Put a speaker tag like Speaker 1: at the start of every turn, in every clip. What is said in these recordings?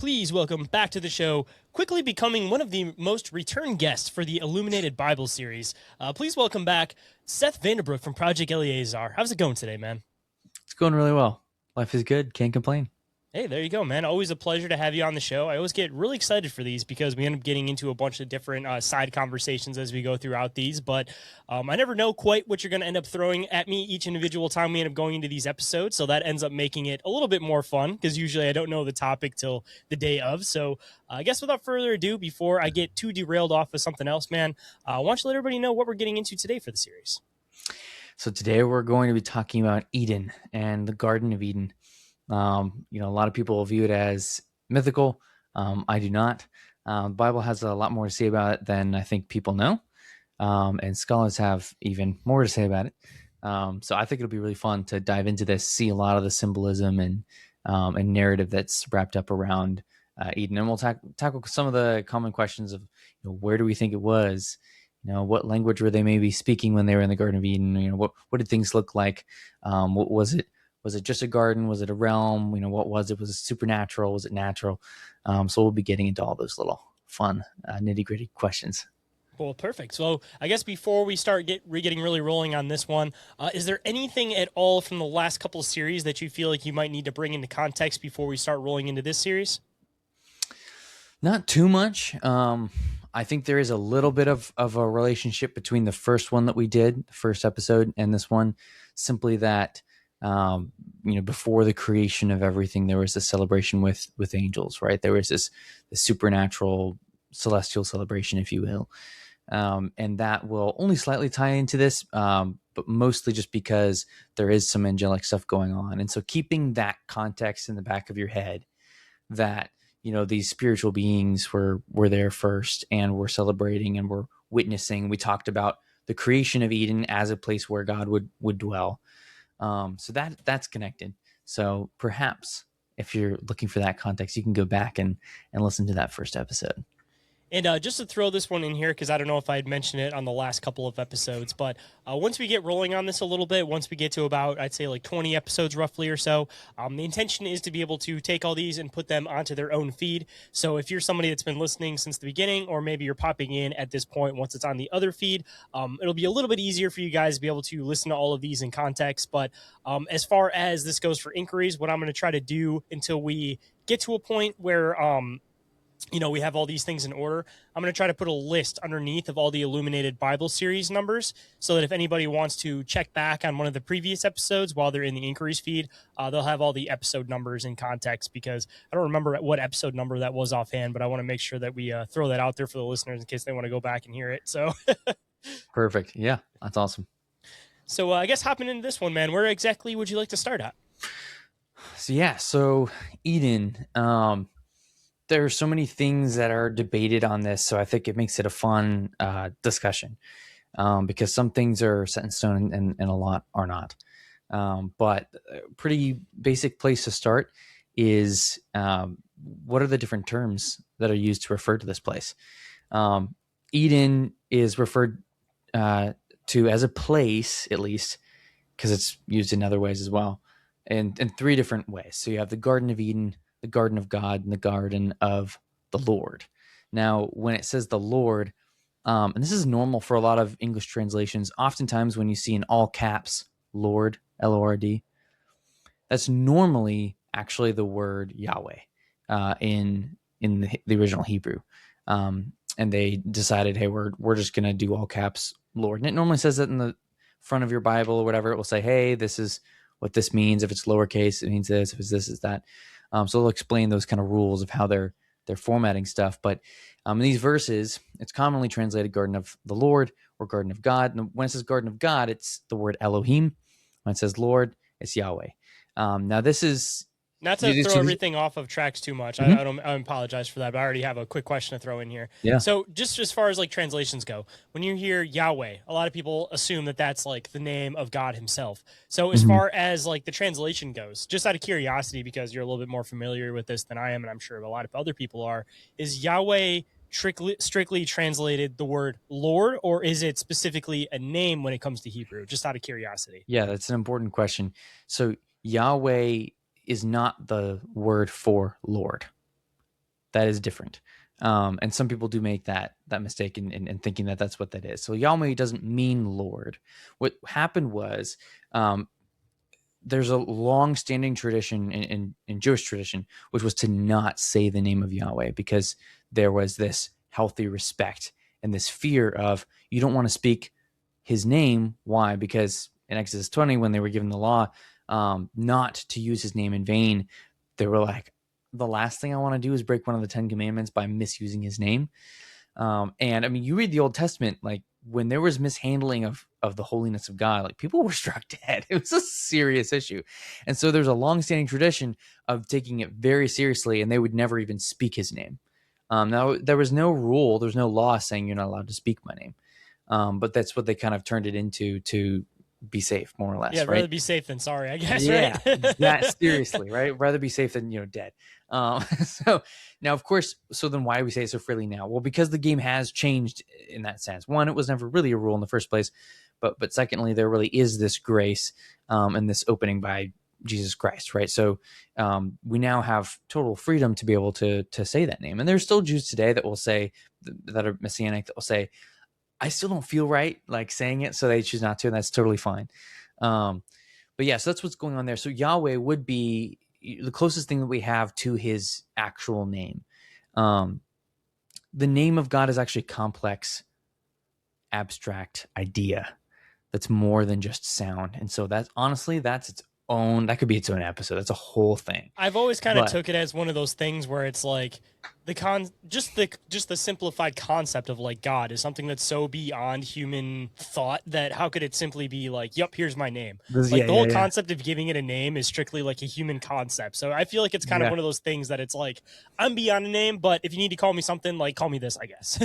Speaker 1: Please welcome back to the show, quickly becoming one of the most return guests for the Illuminated Bible series. Please welcome back Seth Vandebrooke from Project Eleazar. How's it going today, man?
Speaker 2: It's going really well. Life is good. Can't complain.
Speaker 1: Hey, there you go, man. Always a pleasure to have you on the show. I always get really excited for these because we end up getting into a bunch of different side conversations as we go throughout these. But I never know quite what you're going to end up throwing at me each individual time we end up going into these episodes. So that ends up making it a little bit more fun because usually I don't know the topic till the day of. So I guess without further ado, before I get too derailed off of something else, man, why don't you let everybody know what we're getting into today for the series?
Speaker 2: So today we're going to be talking about Eden and the Garden of Eden. A lot of people view it as mythical. I do not. The Bible has a lot more to say about it than I think people know. And scholars have even more to say about it. So I think it'll be really fun to dive into this, see a lot of the symbolism and narrative that's wrapped up around Eden. And we'll tackle some of the common questions of, where do we think it was? What language were they maybe speaking when they were in the Garden of Eden? What did things look like? What was it? Was it just a garden? Was it a realm? What was it? Was it supernatural? Was it natural? So we'll be getting into all those little fun, nitty-gritty questions.
Speaker 1: Well, perfect. So I guess before we start getting really rolling on this one, is there anything at all from the last couple of series that you feel like you might need to bring into context before we start rolling into this series?
Speaker 2: Not too much. I think there is a little bit of a relationship between the first one that we did, the first episode, and this one. Simply that, before the creation of everything, there was a celebration with angels, right? There was this supernatural, celestial celebration, if you will. And that will only slightly tie into this, but mostly just because there is some angelic stuff going on. And so keeping that context in the back of your head that, these spiritual beings were there first and were celebrating and were witnessing. We talked about the creation of Eden as a place where God would dwell. So that's connected. So perhaps if you're looking for that context, you can go back and listen to that first episode.
Speaker 1: And just to throw this one in here, because I don't know if I had mentioned it on the last couple of episodes, but once we get rolling on this a little bit, once we get to about, I'd say like 20 episodes roughly or so, the intention is to be able to take all these and put them onto their own feed. So if you're somebody that's been listening since the beginning, or maybe you're popping in at this point once it's on the other feed, it'll be a little bit easier for you guys to be able to listen to all of these in context. But as far as this goes for inquiries, what I'm going to try to do until we get to a point where we have all these things in order, I'm going to try to put a list underneath of all the Illuminated Bible series numbers so that if anybody wants to check back on one of the previous episodes while they're in the inquiries feed, they'll have all the episode numbers in context, because I don't remember what episode number that was offhand, but I want to make sure that we throw that out there for the listeners in case they want to go back and hear it. So
Speaker 2: Perfect. Yeah, that's awesome.
Speaker 1: So I guess hopping into this one, man, where exactly would you like to start at?
Speaker 2: So Eden, there are so many things that are debated on this, so I think it makes it a fun discussion, because some things are set in stone and a lot are not. But a pretty basic place to start is what are the different terms that are used to refer to this place? Eden is referred to as a place, at least, because it's used in other ways as well, in three different ways. So you have the Garden of Eden, the Garden of God, and the Garden of the Lord. Now, when it says the Lord, and this is normal for a lot of English translations, oftentimes when you see in all caps, Lord, Lord, that's normally actually the word Yahweh in the original Hebrew. And they decided, hey, we're just going to do all caps, Lord. And it normally says that in the front of your Bible or whatever. It will say, hey, this is what this means. If it's lowercase, it means this. If it's this, it's that. So they'll explain those kind of rules of how they're formatting stuff. But in these verses, it's commonly translated Garden of the Lord or Garden of God. And when it says Garden of God, it's the word Elohim. When it says Lord, it's Yahweh. Now this is...
Speaker 1: Not to throw everything off of tracks too much. Mm-hmm. I apologize for that, but I already have a quick question to throw in here.
Speaker 2: Yeah.
Speaker 1: So just as far as like translations go, when you hear Yahweh, a lot of people assume that that's like the name of God himself. So as far as like the translation goes, just out of curiosity, because you're a little bit more familiar with this than I am, and I'm sure a lot of other people are, is Yahweh strictly translated the word Lord, or is it specifically a name when it comes to Hebrew? Just out of curiosity.
Speaker 2: Yeah, that's an important question. So Yahweh is not the word for Lord. that is different. And some people do make that mistake in thinking that that's what that is. So Yahweh doesn't mean Lord. What happened was, there's a long-standing tradition in Jewish tradition, which was to not say the name of Yahweh, because there was this healthy respect and this fear of, you don't want to speak his name. Why? Because in Exodus 20, when they were given the law not to use his name in vain, they were like, the last thing I want to do is break one of the 10 commandments by misusing his name. And I mean, you read the Old Testament, like when there was mishandling of the holiness of God, like people were struck dead. It was a serious issue. And so there's a longstanding tradition of taking it very seriously, and they would never even speak his name. Now, there was no rule, there's no law saying you're not allowed to speak my name. But that's what they kind of turned it into, to be safe, more or less.
Speaker 1: Yeah, I'd
Speaker 2: right?
Speaker 1: rather be safe than sorry, I guess.
Speaker 2: Yeah,
Speaker 1: Right?
Speaker 2: that seriously, right? Rather be safe than dead. So now, of course, so then why do we say it so freely now? Well, because the game has changed in that sense. One, it was never really a rule in the first place, but secondly, there really is this grace and this opening by Jesus Christ, right? So we now have total freedom to be able to say that name. And there's still Jews today that will say, that are Messianic, that will say, I still don't feel right like saying it, so they choose not to, and that's totally fine. But yeah, so that's what's going on there. So Yahweh would be the closest thing that we have to his actual name. The name of God is actually a complex, abstract idea that's more than just sound. And so that's honestly, that's its own, that could be its own episode. That's a whole thing.
Speaker 1: I've always kind of
Speaker 2: But-
Speaker 1: took it as one of those things where it's like just the simplified concept of like God is something that's so beyond human thought that how could it simply be like, yep, here's my name. Like the whole concept of giving it a name is strictly like a human concept. So I feel like it's kind of one of those things that it's like, I'm beyond a name, but if you need to call me something, like call me this, I guess.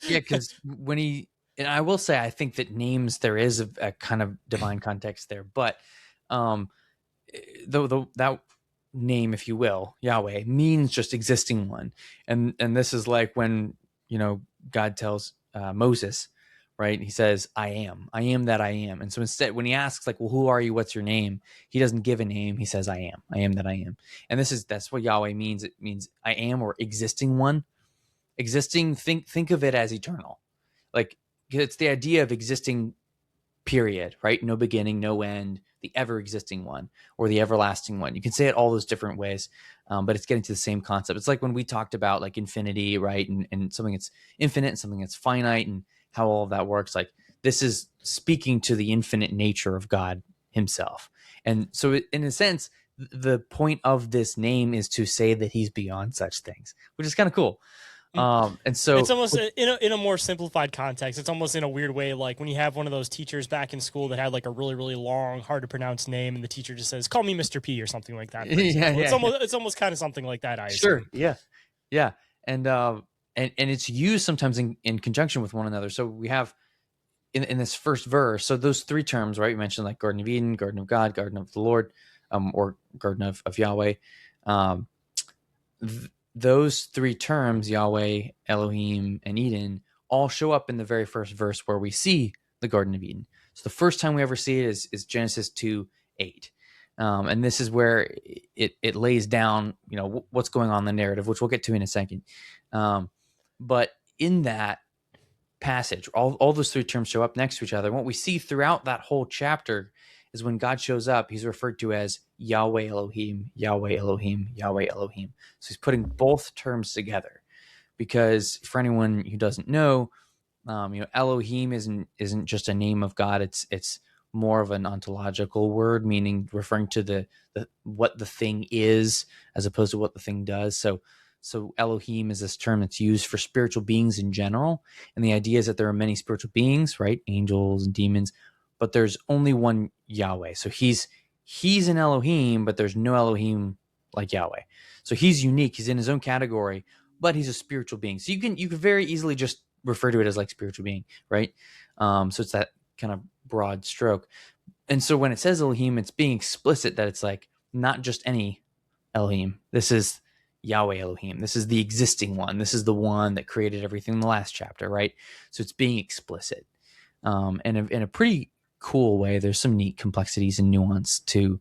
Speaker 2: Yeah, because when he, and I will say, I think that names, there is a kind of divine context there, but that name, if you will, Yahweh, means just existing one. And this is like when, God tells Moses, right? He says, I am that I am. And so instead, when he asks like, well, who are you? What's your name? He doesn't give a name. He says, I am that I am. And that's what Yahweh means. It means I am, or existing one. Existing, think of it as eternal. Like, it's the idea of existing, period, right? No beginning, no end, the ever existing one, or the everlasting one. You can say it all those different ways, but it's getting to the same concept. It's like when we talked about like infinity, right? And something that's infinite and something that's finite, and how all of that works. Like, this is speaking to the infinite nature of God himself. And so in a sense, the point of this name is to say that he's beyond such things, which is kind of cool. And so
Speaker 1: it's almost in a more simplified context. It's almost in a weird way like when you have one of those teachers back in school that had like a really, really long, hard to pronounce name, and the teacher just says, "Call me Mr. P" or something like that. It's almost kind of something like that. I assume.
Speaker 2: Yeah, and it's used sometimes in conjunction with one another. So we have in this first verse, so those three terms, right? We mentioned like Garden of Eden, Garden of God, Garden of the Lord, or Garden of Yahweh. Those three terms, Yahweh, Elohim, and Eden, all show up in the very first verse where we see the Garden of Eden. So the first time we ever see it is Genesis 2:8. And this is where it lays down, what's going on in the narrative, which we'll get to in a second. But in that passage, all those three terms show up next to each other. And what we see throughout that whole chapter is when God shows up, he's referred to as Yahweh Elohim, Yahweh Elohim, Yahweh Elohim. So he's putting both terms together, because for anyone who doesn't know, Elohim isn't just a name of God. It's more of an ontological word, meaning referring to the what the thing is as opposed to what the thing does. So Elohim is this term that's used for spiritual beings in general. And the idea is that there are many spiritual beings, right? Angels and demons, but there's only one Yahweh. So he's an Elohim, but there's no Elohim like Yahweh. So he's unique. He's in his own category, but he's a spiritual being. So you can very easily just refer to it as like spiritual being, right? So it's that kind of broad stroke. And so when it says Elohim, it's being explicit that it's like not just any Elohim. This is Yahweh Elohim. This is the existing one. This is the one that created everything in the last chapter, right? So it's being explicit. And in a pretty cool way. There's some neat complexities and nuance to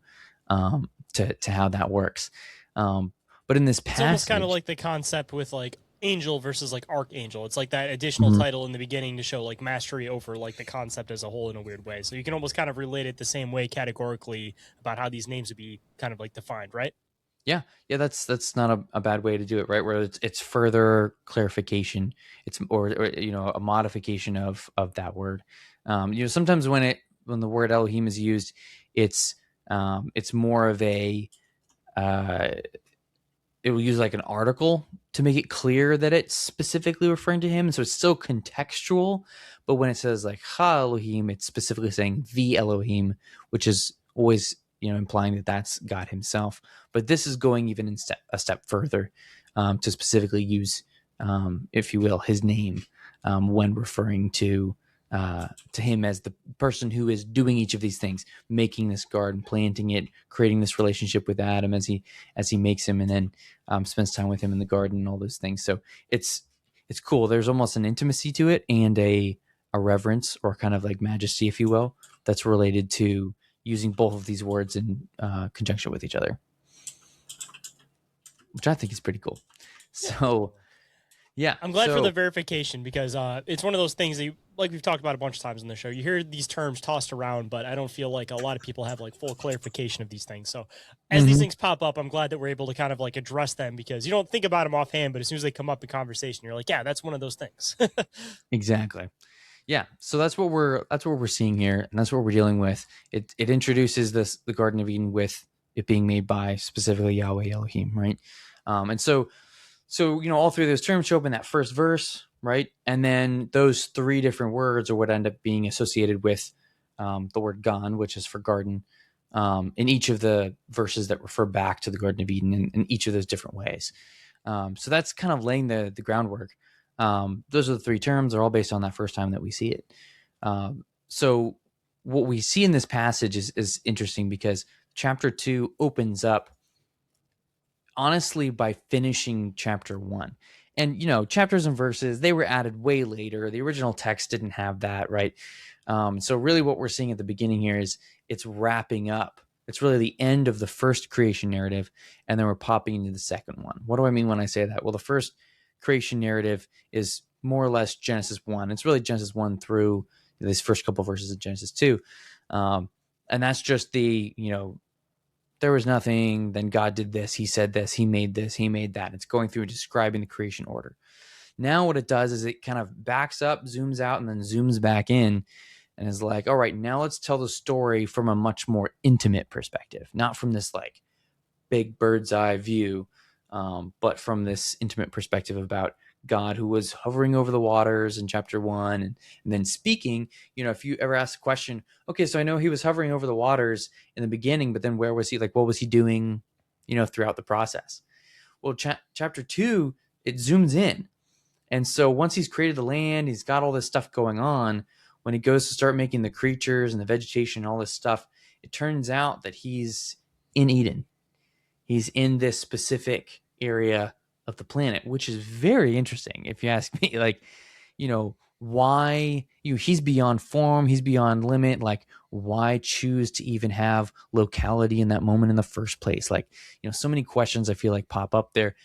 Speaker 2: how that works. But But in this
Speaker 1: It's almost kind of
Speaker 2: passage,
Speaker 1: like the concept with like angel versus like archangel. It's like that additional
Speaker 2: Mhm.
Speaker 1: title in the beginning to show like mastery over like the concept as a whole in a weird way. So you can almost kind of relate it the same way categorically about how these names would be kind of like defined, right?
Speaker 2: yeah, that's not a bad way to do it, right? Where it's further clarification, it's or a modification of that word. Sometimes when the word Elohim is used, it's more of a uh, it will use like an article to make it clear that it's specifically referring to him. So it's still contextual, but when it says like Ha Elohim, it's specifically saying the Elohim, which is always implying that that's God Himself. But this is going even a step further, to specifically use, if you will, His name, when referring to Him as the person who is doing each of these things, making this garden, planting it, creating this relationship with Adam as he makes him, and then spends time with him in the garden and all those things. So it's cool. There's almost an intimacy to it and a reverence or kind of like majesty, if you will, that's related to using both of these words in conjunction with each other, which I think is pretty cool.
Speaker 1: Yeah,
Speaker 2: So
Speaker 1: definitely.
Speaker 2: yeah,
Speaker 1: I'm glad for the
Speaker 2: so
Speaker 1: verification because it's one of those things that, like we've talked about a bunch of times in the show, you hear these terms tossed around, but I don't feel like a lot of people have like full clarification of these things. So as these
Speaker 2: mhm,
Speaker 1: things pop up, I'm glad that we're able to kind of like address them because you don't think about them offhand, but as soon as they come up in conversation, you're like, yeah, that's one of those things.
Speaker 2: exactly. Yeah, so that's what we're seeing here, and that's what we're dealing with. It introduces the Garden of Eden with it being made by specifically Yahweh Elohim, right? And so all three of those terms show up in that first verse, right? And then those three different words are what end up being associated with the word "gan," which is for garden, in each of the verses that refer back to the Garden of Eden in each of those different ways. So that's kind of laying the groundwork. Those are the three terms. They're all based on that first time that we see it. So what we see in this passage is interesting because chapter 2 opens up honestly by finishing chapter 1. And chapters and verses, they were added way later. The original text didn't have that, right? So really what we're seeing at the beginning here is it's wrapping up. It's really the end of the first creation narrative, and then we're popping into the second one. What do I mean when I say that? Well, the first creation narrative is more or less Genesis 1. It's really Genesis 1 through these first couple of verses of Genesis 2. And that's just there was nothing, then God did this, He said this, He made this, He made that. It's going through describing the creation order. Now what it does is it kind of backs up, zooms out, and then zooms back in and is like, all right, now let's tell the story from a much more intimate perspective, not from this like big bird's eye view, but from this intimate perspective about God who was hovering over the waters in chapter 1 and then speaking. If you ever ask the question, okay, so I know He was hovering over the waters in the beginning, but then where was He? Like, what was He doing, throughout the process? Well, chapter 2, it zooms in. And so once He's created the land, He's got all this stuff going on. When He goes to start making the creatures and the vegetation and all this stuff, it turns out that He's in Eden. He's in this specific area of the planet, which is very interesting if you ask me. Like, why he's beyond form, he's beyond limit. Like, why choose to even have locality in that moment in the first place? Like, so many questions I feel like pop up there.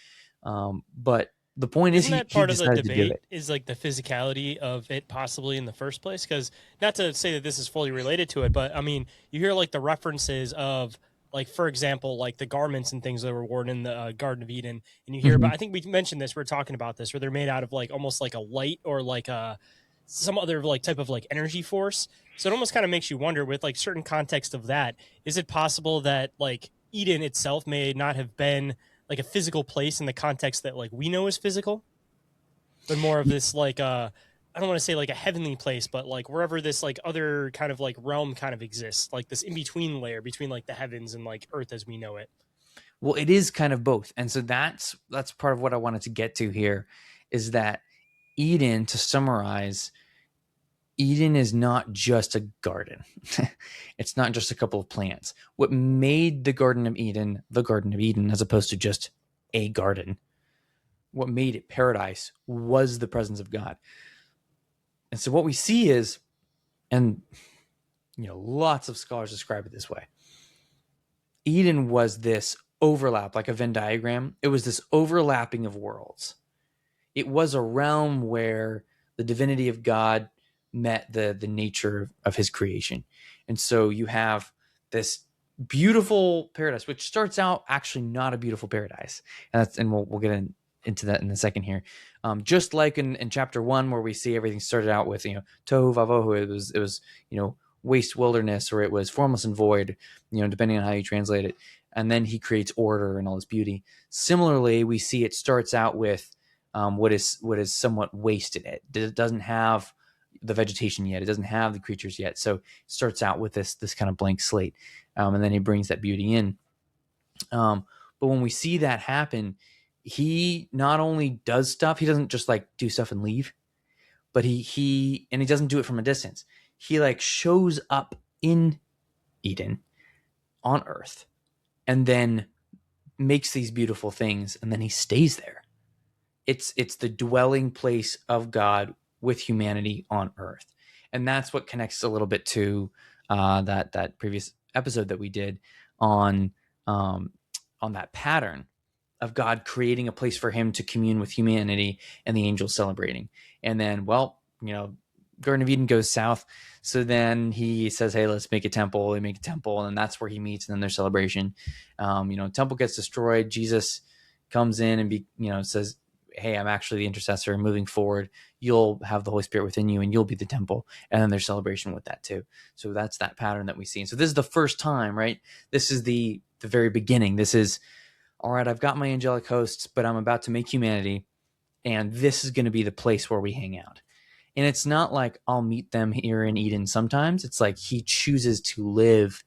Speaker 2: But the point is
Speaker 1: Isn't
Speaker 2: he
Speaker 1: that
Speaker 2: he
Speaker 1: part of the
Speaker 2: decided to do
Speaker 1: debate
Speaker 2: it.
Speaker 1: is like the physicality of it possibly in the first place? Because not to say that this is fully related to it, but I mean, you hear like the references of like, for example, like the garments and things that were worn in the Garden of Eden, and you hear
Speaker 2: Mhm.
Speaker 1: about. I think we mentioned this. We are talking about this, where they're made out of like almost like a light or like a some other like type of like energy force. So it almost kind of makes you wonder with like certain context of that. Is it possible that like Eden itself may not have been like a physical place in the context that like we know as physical? But more of this like I don't want to say like a heavenly place, but like wherever this like other kind of like realm kind of exists, like this in between layer between like the heavens and like earth as we know it.
Speaker 2: Well, it is kind of both. And so that's part of what I wanted to get to here is that Eden, to summarize, Eden is not just a garden. It's not just a couple of plants. What made the Garden of Eden the Garden of Eden, as opposed to just a garden, what made it paradise was the presence of God. And so what we see is, and lots of scholars describe it this way, Eden was this overlap, like a Venn diagram. It was this overlapping of worlds. It was a realm where the divinity of God met the nature of his creation. And so you have this beautiful paradise, which starts out actually not a beautiful paradise. And we'll get into that in a second here. Just like in chapter 1, where we see everything started out with, tohu vavohu, it was, waste wilderness, or it was formless and void, depending on how you translate it. And then he creates order and all this beauty. Similarly, we see it starts out with what is somewhat wasted. It doesn't have the vegetation yet. It doesn't have the creatures yet. So it starts out with this kind of blank slate, and then he brings that beauty in. But when we see that happen, he not only does stuff, he doesn't just like do stuff and leave, but he doesn't do it from a distance. He like shows up in Eden on Earth, and then makes these beautiful things, and then he stays there. It's the dwelling place of God with humanity on Earth, and that's what connects a little bit to that previous episode that we did on that pattern of God creating a place for him to commune with humanity and the angels celebrating. And then, Garden of Eden goes south. So then he says, hey, let's make a temple. They make a temple, and that's where he meets, and then there's celebration. Temple gets destroyed. Jesus comes in and says, hey, I'm actually the intercessor. Moving forward, you'll have the Holy Spirit within you, and you'll be the temple. And then there's celebration with that too. So that's that pattern that we see. And so this is the first time, right? This is the very beginning. This is, all right, I've got my angelic hosts, but I'm about to make humanity, and this is going to be the place where we hang out. And it's not like I'll meet them here in Eden sometimes. It's like he chooses to live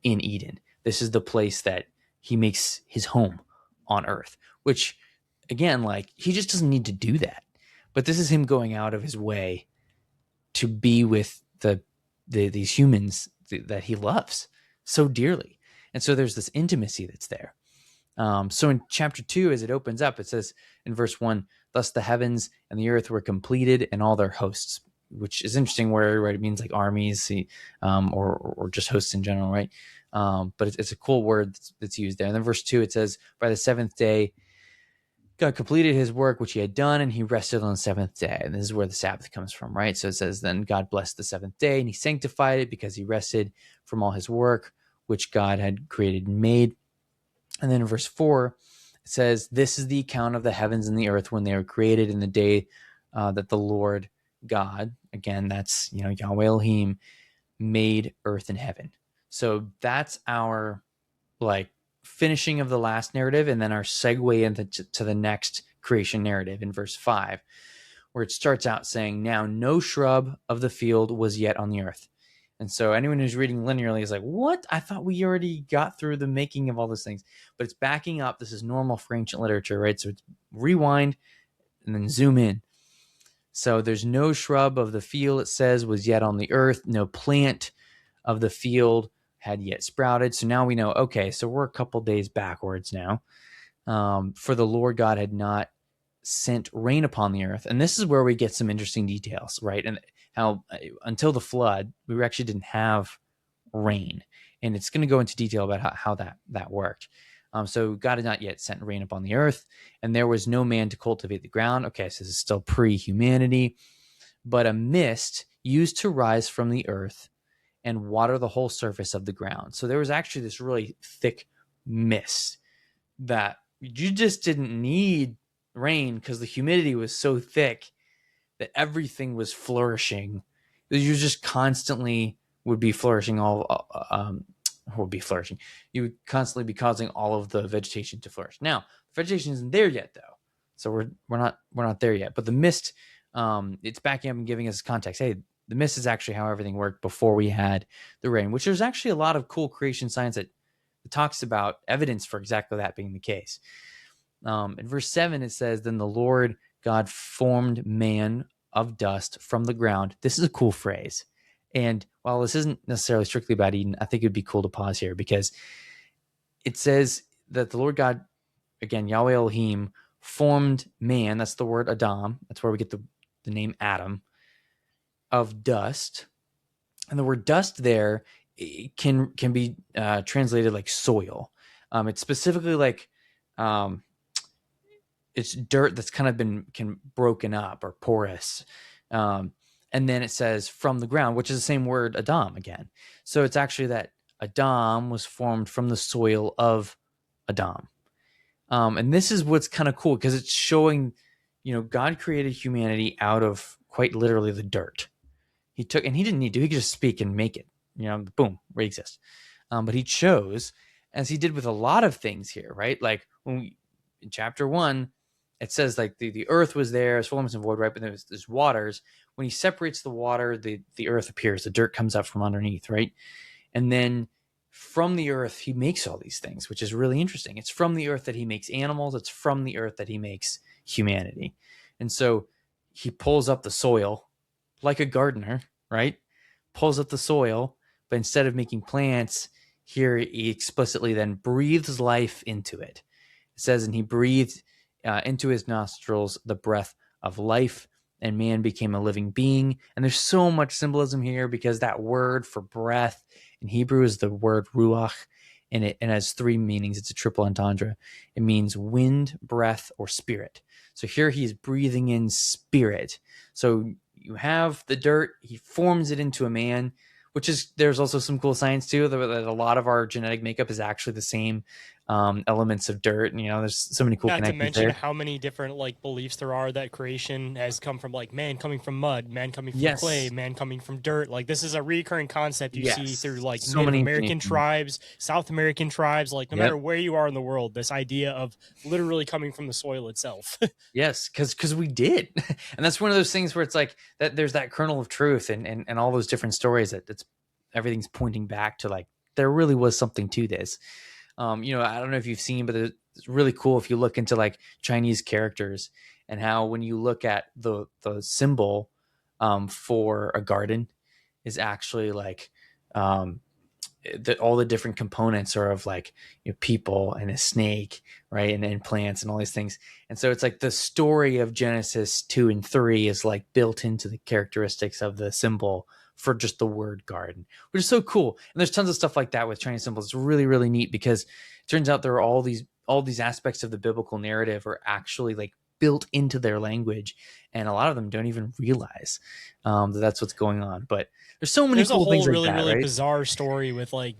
Speaker 2: in Eden. This is the place that he makes his home on Earth, which, again, like, he just doesn't need to do that. But this is him going out of his way to be with these humans that he loves so dearly. And so there's this intimacy that's there. So in chapter 2, as it opens up, it says in verse 1, thus the heavens and the earth were completed and all their hosts, which is interesting, where it means like armies, or just hosts in general, right? But it's a cool word that's used there. And then verse 2, it says, by the seventh day, God completed his work, which he had done, and he rested on the seventh day. And this is where the Sabbath comes from, right? So it says, then God blessed the seventh day, and he sanctified it because he rested from all his work, which God had created and made. And then in verse 4, it says, this is the account of the heavens and the earth when they were created in the day that the Lord God, again, that's, Yahweh Elohim, made earth and heaven. So that's our finishing of the last narrative, and then our segue into the next creation narrative in verse 5, where it starts out saying, now no shrub of the field was yet on the earth. And so anyone who's reading linearly is like, what? I thought we already got through the making of all those things. But it's backing up. This is normal for ancient literature, right? So it's rewind and then zoom in. So there's no shrub of the field, it says, was yet on the earth. No plant of the field had yet sprouted. So now we know, okay, so we're a couple days backwards now. For the Lord God had not sent rain upon the earth. And this is where we get some interesting details, right? And how until the flood, we actually didn't have rain. And it's going to go into detail about how that worked. So God had not yet sent rain upon the earth, and there was no man to cultivate the ground. Okay, so this is still pre-humanity, but a mist used to rise from the earth and water the whole surface of the ground. So there was actually this really thick mist that you just didn't need rain because the humidity was so thick that everything was flourishing. You just constantly would be flourishing you would constantly be causing all of the vegetation to flourish. Now, the vegetation isn't there yet, though, so we're not there yet. But the mist, it's backing up and giving us context. Hey, the mist is actually how everything worked before we had the rain, which there's actually a lot of cool creation science that talks about evidence for exactly that being the case. In verse 7, it says, then the Lord God formed man of dust from the ground. This is a cool phrase. And while this isn't necessarily strictly about Eden, I think it'd be cool to pause here, because it says that the Lord God, again, Yahweh Elohim, formed man. That's the word Adam. That's where we get the name Adam, of dust. And the word dust there can be translated like soil. It's specifically like it's dirt that's kind of been broken up or porous. Um, and then it says from the ground, which is the same word Adam again. So it's actually that Adam was formed from the soil of Adam. And this is what's kind of cool because it's showing, God created humanity out of quite literally the dirt. He took, and he didn't need to, he could just speak and make it, boom, we exist. But he chose, as he did with a lot of things here, right? Like in chapter 1, it says like the earth was there, it's fullness and void, right? But there's waters. When he separates the water, the earth appears, the dirt comes up from underneath, right? And then from the earth, he makes all these things, which is really interesting. It's from the earth that he makes animals. It's from the earth that he makes humanity. And so he pulls up the soil like a gardener, right? Pulls up the soil, but instead of making plants, here he explicitly then breathes life into it. It says, and he breathed into his nostrils the breath of life, and man became a living being. And there's so much symbolism here because that word for breath in Hebrew is the word ruach, and it has 3 meanings. It's a triple entendre. It means wind, breath, or spirit. So here he's breathing in spirit. So you have the dirt, he forms it into a man, which is, there's also some cool science too, that a lot of our genetic makeup is actually the same elements of dirt. And, there's so many cool
Speaker 1: Not to
Speaker 2: connections
Speaker 1: mention
Speaker 2: there.
Speaker 1: how many different like beliefs there are that creation has come from like man coming from mud, man coming from
Speaker 2: Yes.
Speaker 1: clay, man coming from dirt. Like this is a recurring concept you see
Speaker 2: Yes.
Speaker 1: through like
Speaker 2: So
Speaker 1: Native
Speaker 2: many
Speaker 1: American
Speaker 2: incarnations.
Speaker 1: tribes, South American tribes, like no
Speaker 2: Yep.
Speaker 1: matter where you are in the world, this idea of literally coming from the soil itself.
Speaker 2: Yes, because we did. And that's one of those things where it's like that there's that kernel of truth and all those different stories that it's everything's pointing back to like there really was something to this. I don't know if you've seen, but it's really cool if you look into like Chinese characters and how when you look at the symbol for a garden is actually like all the different components are of like people and a snake, right, and plants and all these things. And so it's like the story of Genesis 2 and 3 is like built into the characteristics of the symbol for just the word garden, which is so cool. And there's tons of stuff like that with Chinese symbols. It's really, really neat because it turns out there are all these aspects of the biblical narrative are actually like built into their language, and a lot of them don't even realize that that's what's going on. But there's so many
Speaker 1: There's
Speaker 2: cool
Speaker 1: a
Speaker 2: things
Speaker 1: whole
Speaker 2: like
Speaker 1: really,
Speaker 2: that,
Speaker 1: really
Speaker 2: right?
Speaker 1: bizarre story with like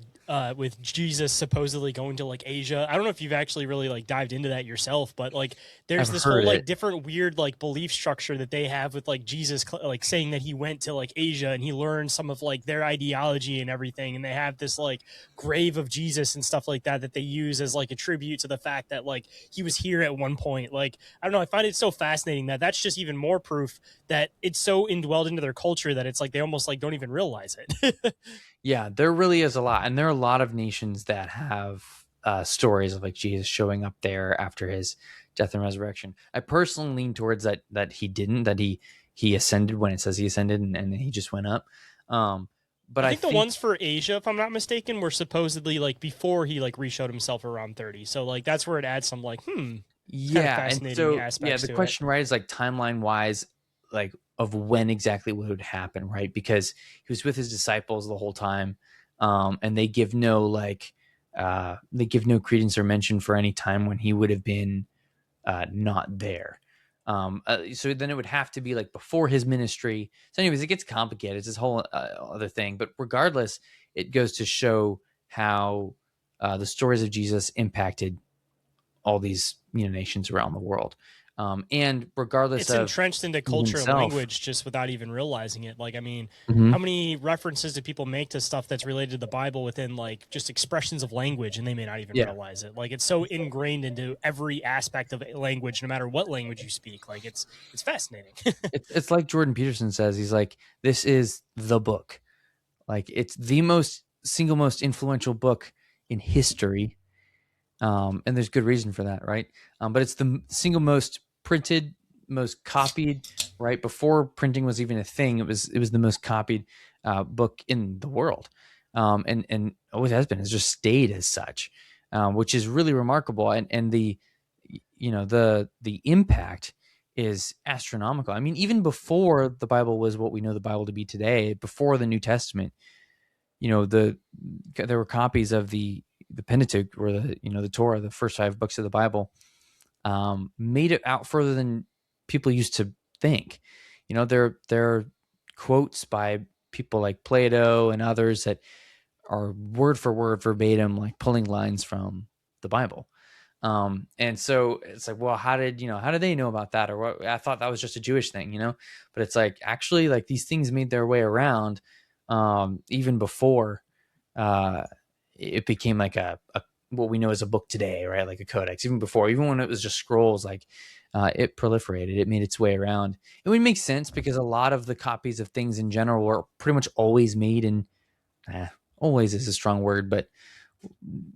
Speaker 1: with Jesus supposedly going to like Asia. I don't know if you've actually really like dived into that yourself, but like there's
Speaker 2: I've
Speaker 1: this
Speaker 2: heard
Speaker 1: whole like
Speaker 2: it.
Speaker 1: different weird like belief structure that they have with like Jesus like saying that he went to like Asia and he learned some of like their ideology and everything, and they have this like grave of Jesus and stuff like that that they use as like a tribute to the fact that like he was here at one point. Like I don't know, I find it so fascinating that that's just even more proof that it's so indwelled into their culture that it's like they almost like don't even realize it.
Speaker 2: Yeah, there really is a lot, and there are a lot of nations that have stories of like Jesus showing up there after his death and resurrection. I personally lean towards that he didn't, that he ascended when it says he ascended, and then he just went up. But
Speaker 1: I
Speaker 2: I
Speaker 1: think the
Speaker 2: think
Speaker 1: ones for Asia, if I'm not mistaken, were supposedly like before he like reshowed himself around 30. So like that's where it adds some like kind of
Speaker 2: yeah, and
Speaker 1: fascinating
Speaker 2: so yeah,
Speaker 1: aspects
Speaker 2: the
Speaker 1: to it.
Speaker 2: question right is like timeline wise, like of when exactly what would happen, right? Because he was with his disciples the whole time, and they give no credence or mention for any time when he would have been not there. So then it would have to be like before his ministry. So, anyways, it gets complicated. It's this whole other thing. But regardless, it goes to show how the stories of Jesus impacted all these nations around the world. And regardless
Speaker 1: It's
Speaker 2: of
Speaker 1: entrenched into
Speaker 2: he
Speaker 1: culture and
Speaker 2: himself,
Speaker 1: language just without even realizing it. Like, I mean,
Speaker 2: Mhm.
Speaker 1: how many references do people make to stuff that's related to the Bible within like just expressions of language and they may not even
Speaker 2: Yeah,
Speaker 1: realize it? Like, it's so ingrained into every aspect of language, no matter what language you speak. Like, it's fascinating.
Speaker 2: it's like Jordan Peterson says. He's like, this is the book. Like, it's the single most influential book in history. And there's good reason for that, right? But it's the single most printed, most copied, right? Before printing was even a thing, it was the most copied book in the world, and always has been. It's just stayed as such, which is really remarkable. And the the impact is astronomical. I mean, even before the Bible was what we know the Bible to be today, before the New Testament, there were copies of the the Pentateuch, or the Torah, the first 5 books of the Bible, made it out further than people used to think. There are quotes by people like Plato and others that are word for word verbatim, like pulling lines from the Bible. And so it's like, well, how did they know about that? Or what? I thought that was just a Jewish thing, but it's like, actually, like, these things made their way around, even before, it became like a what we know as a book today, right? Like a codex. Even before, even when it was just scrolls, like, it proliferated, it made its way around. It would make sense because a lot of the copies of things in general were pretty much always made in, always is a strong word, but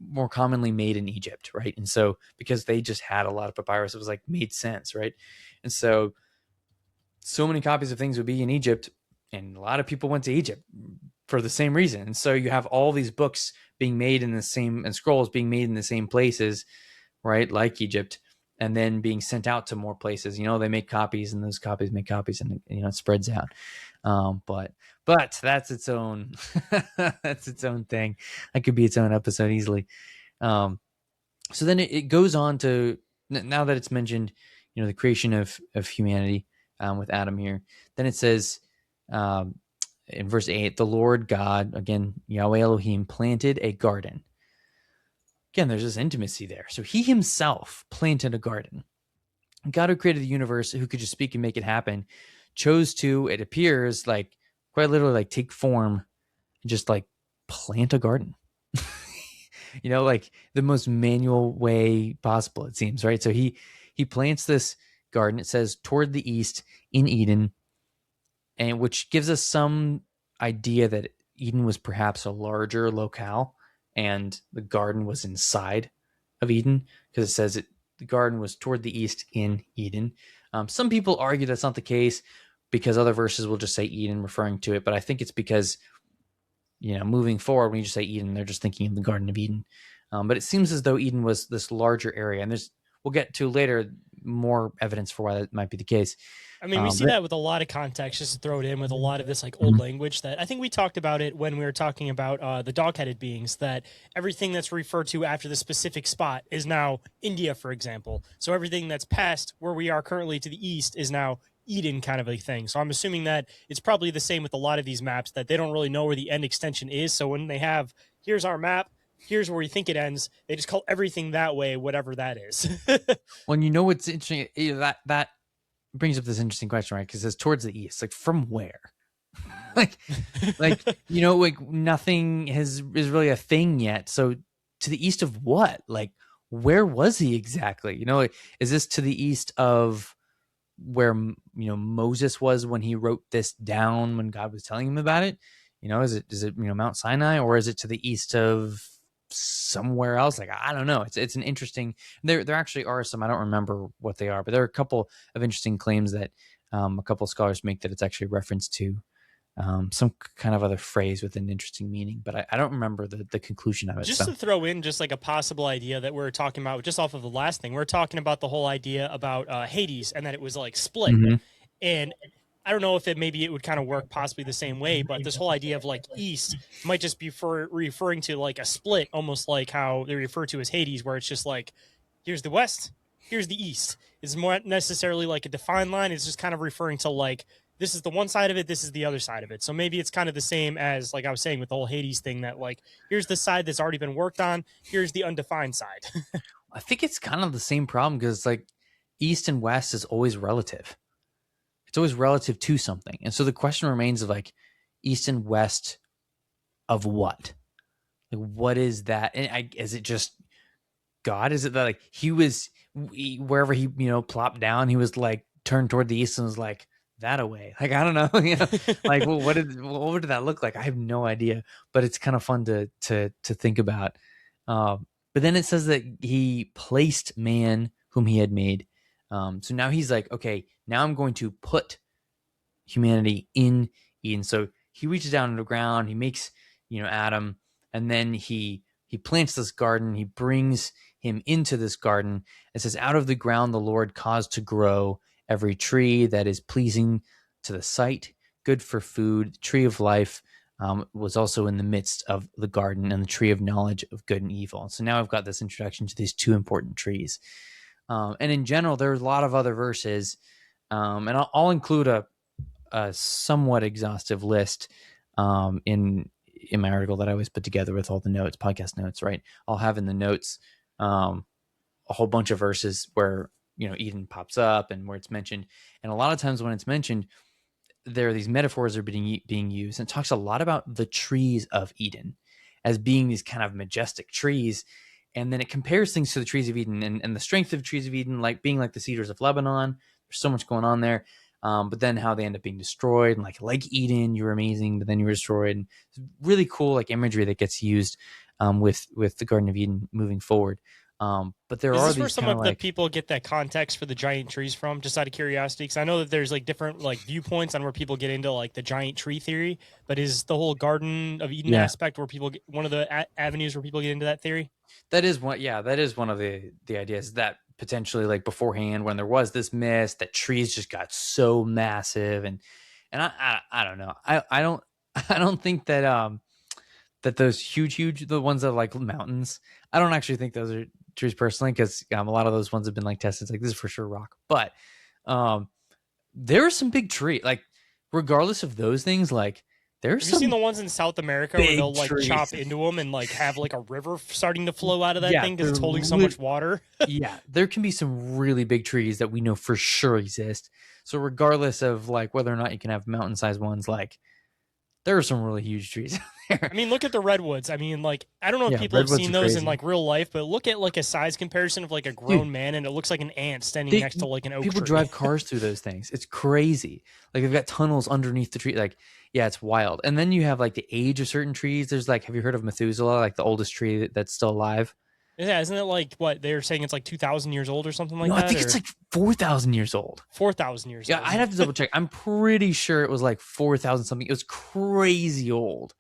Speaker 2: more commonly made in Egypt, right? And so, because they just had a lot of papyrus, it was like, made sense, right? And so many copies of things would be in Egypt, and a lot of people went to Egypt for the same reason. And so you have all these books being made in the same, and scrolls being made in the same places, right? Like Egypt, and then being sent out to more places. They make copies, and those copies make copies, and it spreads out. But that's its own that's its own thing. That could be its own episode easily. So then it goes on to, now that it's mentioned, the creation of humanity, with Adam here. Then it says, in verse 8, the Lord God, again, Yahweh Elohim, planted a garden. Again, there's this intimacy there. So he himself planted a garden. God, who created the universe, who could just speak and make it happen, chose to, it appears, like, quite literally, like, take form and just, like, plant a garden. Like, the most manual way possible, it seems, right? So he plants this garden. It says toward the east in Eden, and which gives us some idea that Eden was perhaps a larger locale, and the garden was inside of Eden, because it says the garden was toward the east in Eden. Some people argue that's not the case, because other verses will just say Eden, referring to it. But I think it's because, moving forward, when you just say Eden, they're just thinking of the Garden of Eden. But it seems as though Eden was this larger area, and we'll get to later more evidence for why that might be the case.
Speaker 1: I mean, we see that with a lot of context, just to throw it in with a lot of this like old language that I think we talked about it when we were talking about the dog-headed beings, that everything that's referred to after the specific spot is now India, for example. So everything that's past where we are currently to the east is now Eden, kind of a thing. So I'm assuming that it's probably the same with a lot of these maps, that they don't really know where the end extension is. So when they have, here's our map, here's where we think it ends, they just call everything that way, whatever that is.
Speaker 2: Well, what's interesting, that brings up this interesting question, right? Because it says towards the east, like, from where? like nothing is really a thing yet. So to the east of what? Like, where was he exactly? Is this to the east of where Moses was when he wrote this down, when God was telling him about it? Is it Mount Sinai, or is it to the east of somewhere else? Like, I don't know. It's an interesting, there actually are some, I don't remember what they are, but there are a couple of interesting claims that a couple of scholars make, that it's actually reference to some kind of other phrase with an interesting meaning, but I don't remember the conclusion of it.
Speaker 1: Just to throw in just like a possible idea that we're talking about, just off of the last thing, we're talking about the whole idea about Hades, and that it was like split.
Speaker 2: Mm-hmm.
Speaker 1: And I don't know if maybe it would kind of work possibly the same way, but this whole idea of like east might just be referring to like a split, almost like how they refer to as Hades, where it's just like, here's the west, here's the east. It's more necessarily like a defined line. It's just kind of referring to like, this is the one side of it, this is the other side of it. So maybe it's kind of the same as, like I was saying, with the whole Hades thing, that like, here's the side that's already been worked on, here's the undefined side.
Speaker 2: I think it's kind of the same problem, because like, east and west is always relative. It's always relative to something. And so the question remains of like, east and west of what? Like, what is that? And is it just God? Is it that like wherever he, plopped down, he was like turned toward the east and was like, that away? Like, I don't know. Like, well, what did that look like? I have no idea, but it's kind of fun to think about. But then it says that he placed man whom he had made. So now he's like, okay, now I'm going to put humanity in Eden. So he reaches down into the ground, he makes, Adam, and then he plants this garden, he brings him into this garden. It says, out of the ground the Lord caused to grow every tree that is pleasing to the sight, good for food, tree of life, was also in the midst of the garden and the tree of knowledge of good and evil. So now I've got this introduction to these two important trees. And in general, there's a lot of other verses, and I'll include a somewhat exhaustive list in my article that I always put together with all the notes, podcast notes, right? I'll have in the notes a whole bunch of verses where, Eden pops up and where it's mentioned. And a lot of times when it's mentioned, there are these metaphors that are being used, and it talks a lot about the trees of Eden as being these kind of majestic trees. And then it compares things to the trees of Eden and the strength of the trees of Eden, like being like the cedars of Lebanon. There's so much going on there. But then how they end up being destroyed, and like Eden, you were amazing, but then you were destroyed. And it's really cool, like imagery that gets used with the Garden of Eden moving forward. But there are
Speaker 1: these
Speaker 2: where
Speaker 1: some of the people get that context for the giant trees from, just out of curiosity? Because I know that there's like different like viewpoints on where people get into like the giant tree theory, but is the whole Garden of Eden aspect where people get, one of the avenues where people get into that theory?
Speaker 2: That is one. Yeah, that is one of the ideas, that potentially, like beforehand, when there was this mist, that trees just got so massive, and I don't know. I don't think that that those huge, the ones that are like mountains, I don't actually think those are trees personally, because a lot of those ones have been like tested. It's like, this is for sure rock. But there are some big trees, like regardless of those things, like there's
Speaker 1: Have you seen the ones in South America where they'll like
Speaker 2: trees.
Speaker 1: chop into them and like have like a river starting to flow out of that thing because it's holding so
Speaker 2: really
Speaker 1: much water?
Speaker 2: Yeah, there can be some really big trees that we know for sure exist. So regardless of like whether or not you can have mountain-sized ones, like there are some really huge trees out there.
Speaker 1: I mean, look at the redwoods. I mean, like, I don't know if people have seen those in like real life, but look at like a size comparison of like a grown man, and it looks like an ant standing next to like an oak tree.
Speaker 2: People drive cars through those things. It's crazy. Like they've got tunnels underneath the tree. Like, yeah, it's wild. And then you have like the age of certain trees. There's like, have you heard of Methuselah, like the oldest tree that's still alive?
Speaker 1: Yeah, isn't it like what they're saying? It's like 2,000 years old or something like that.
Speaker 2: No, I think it's like 4,000 years old.
Speaker 1: 4,000 years.
Speaker 2: Yeah,
Speaker 1: old.
Speaker 2: I'd have to double check. I'm pretty sure it was like 4,000 something. It was crazy old.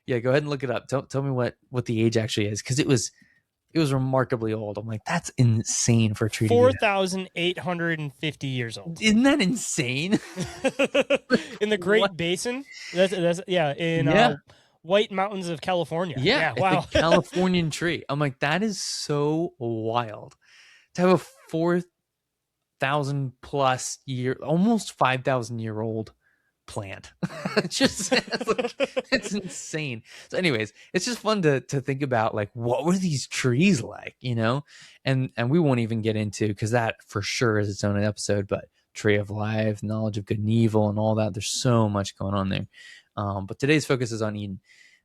Speaker 2: Yeah, go ahead and look it up. Tell me what the age actually is, because it was remarkably old. I'm like, that's insane for a tree.
Speaker 1: 4,850 years old.
Speaker 2: Isn't that insane?
Speaker 1: In the Great Basin. That's yeah. In White Mountains of California.
Speaker 2: Yeah,
Speaker 1: wow.
Speaker 2: The Californian tree. I'm like, that is so wild to have a 4,000 plus year, almost 5,000 year old plant. It's just it's insane. So anyways, it's just fun to think about, like, what were these trees like, and we won't even get into, because that for sure is its own episode, but tree of life, knowledge of good and evil, and all that. There's so much going on there. But today's focus is on Eden.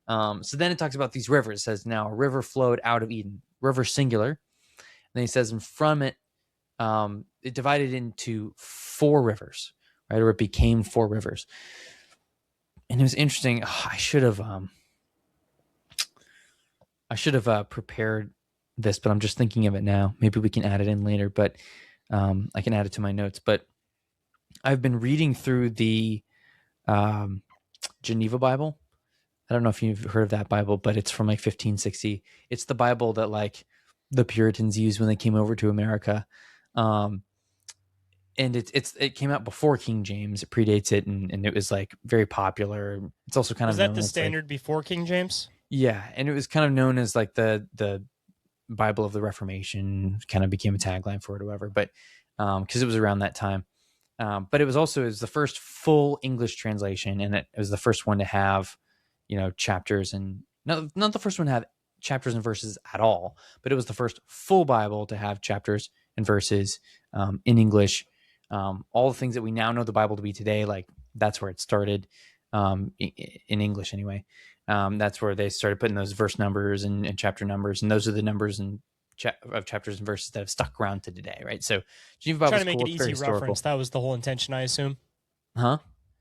Speaker 2: So then it talks about these rivers. It says, now a river flowed out of Eden, river singular. And then he says, and from it, it divided into 4 rivers, right? Or it became 4 rivers. And it was interesting. I should have prepared this, but I'm just thinking of it now. Maybe we can add it in later, but I can add it to my notes. But I've been reading through the Geneva Bible. I don't know if you've heard of that Bible, but it's from like 1560. It's the Bible that like the Puritans used when they came over to America. And it came out before King James. It predates it, and it was like very popular. It's also kind of,
Speaker 1: was that the standard before King James? Yeah,
Speaker 2: and it was kind of known as like the Bible of the Reformation. Kind of became a tagline for it or whatever. But because it was around that time. But it was the first full English translation, and it was the first one to have, chapters, and not the first one to have chapters and verses at all, but it was the first full Bible to have chapters and verses in English. All the things that we now know the Bible to be today, like that's where it started, in English anyway. That's where they started putting those verse numbers and chapter numbers, and those are the numbers and of chapters and verses that have stuck around to today, right? So Geneva Bible,
Speaker 1: trying to make it easy reference. That was the whole intention, I assume.
Speaker 2: Huh?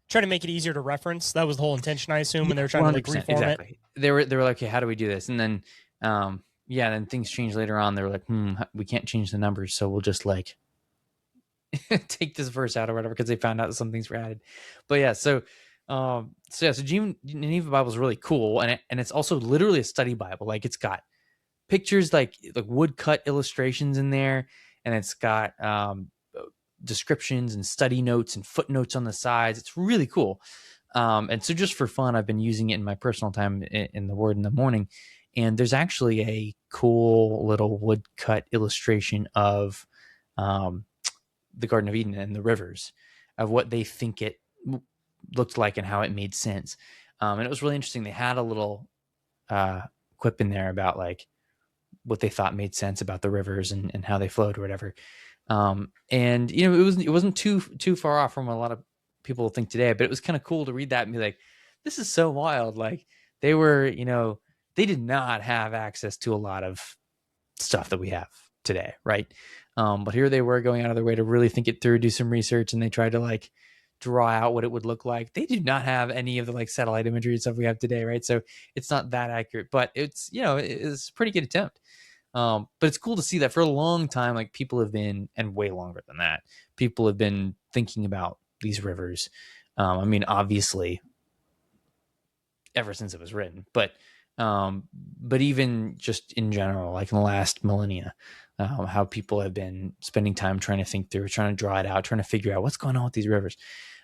Speaker 1: Trying to make it easier to reference. That was the whole intention, I assume, when they were trying to like reformat.
Speaker 2: Exactly. They were like, okay, how do we do this? And then, then things changed later on. They were like, we can't change the numbers, so we'll just like take this verse out or whatever, because they found out that some things were added. But yeah, so Geneva Bible is really cool, and it's also literally a study Bible. Like it's got pictures, like woodcut illustrations in there, and it's got descriptions and study notes and footnotes on the sides. It's really cool. And so just for fun, I've been using it in my personal time in the Word in the morning. And there's actually a cool little woodcut illustration of the Garden of Eden and the rivers, of what they think it looked like and how it made sense. And it was really interesting. They had a little quip in there about like what they thought made sense about the rivers and how they flowed or whatever. And you know, it wasn't too far off from what a lot of people think today, but it was kind of cool to read that and be like, this is so wild. Like they were, you know, they did not have access to a lot of stuff that we have today, right? But here they were going out of their way to really think it through, do some research, and they tried to like draw out what it would look like. They did not have any of the like satellite imagery and stuff we have today, right? So it's not that accurate, but it's, you know, it's a pretty good attempt. But it's cool to see that for a long time, like people have been, and way longer than that, people have been thinking about these rivers. I mean, obviously, ever since it was written, but even just in general, like in the last millennia, how people have been spending time trying to think through, trying to draw it out, trying to figure out what's going on with these rivers.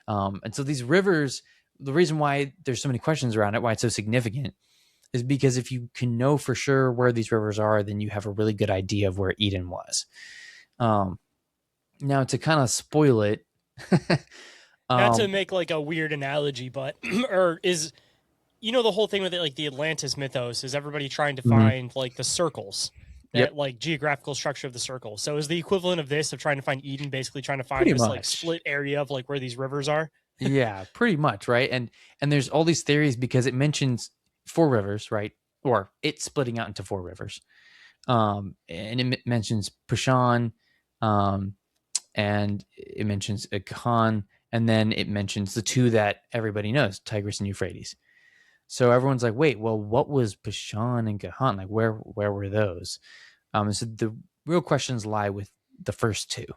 Speaker 2: And so these rivers, the reason why there's so many questions around it, why it's so significant, is because if you can know for sure where these rivers are, then you have a really good idea of where Eden was. Now, to kind of spoil it,
Speaker 1: Not to make like a weird analogy, but or is, you know, the whole thing with it, like the Atlantis mythos, is everybody trying to find like the circles, that
Speaker 2: Yep.
Speaker 1: like geographical structure of the circle. So is the equivalent of this, of trying to find Eden, basically trying to find
Speaker 2: Pretty
Speaker 1: this
Speaker 2: much.
Speaker 1: like split area of like where these rivers are?
Speaker 2: Yeah, pretty much, right? And there's all these theories because it mentions four rivers, right? Or it's splitting out into four rivers. And it mentions Pushan, and it mentions Gahan, and then it mentions the two that everybody knows, Tigris and Euphrates. So everyone's like, wait, well, what was Bashan and Gahan? Like, where were those? So the real questions lie with the first two.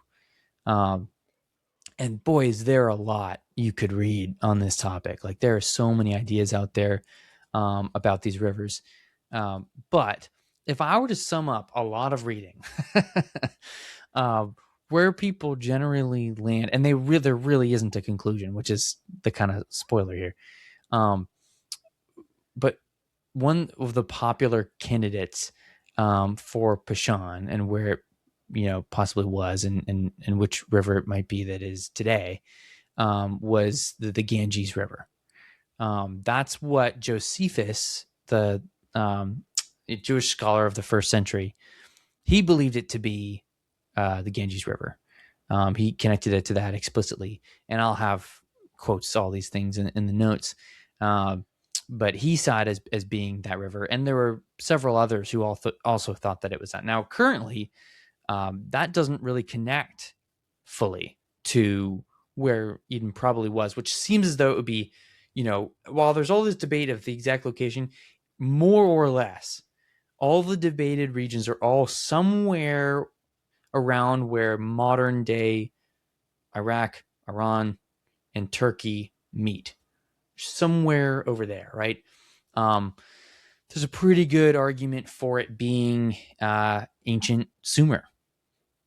Speaker 2: And boy, is there a lot you could read on this topic. Like, there are so many ideas out there about these rivers. But if I were to sum up a lot of reading, where people generally land, and there really isn't a conclusion, which is the kind of spoiler here. But one of the popular candidates for Pashan, and where it, you know, possibly was, and which river it might be that is today, was the Ganges River. That's what Josephus, the Jewish scholar of the first century, he believed it to be the Ganges River. He connected it to that explicitly, and I'll have quotes all these things in the notes. But he saw it as being that river, and there were several others who also thought that it was that. Now, currently, that doesn't really connect fully to where Eden probably was, which seems as though it would be, you know, while there's all this debate of the exact location, more or less, all the debated regions are all somewhere around where modern day Iraq, Iran, and Turkey meet. Somewhere over there, right? There's a pretty good argument for it being ancient Sumer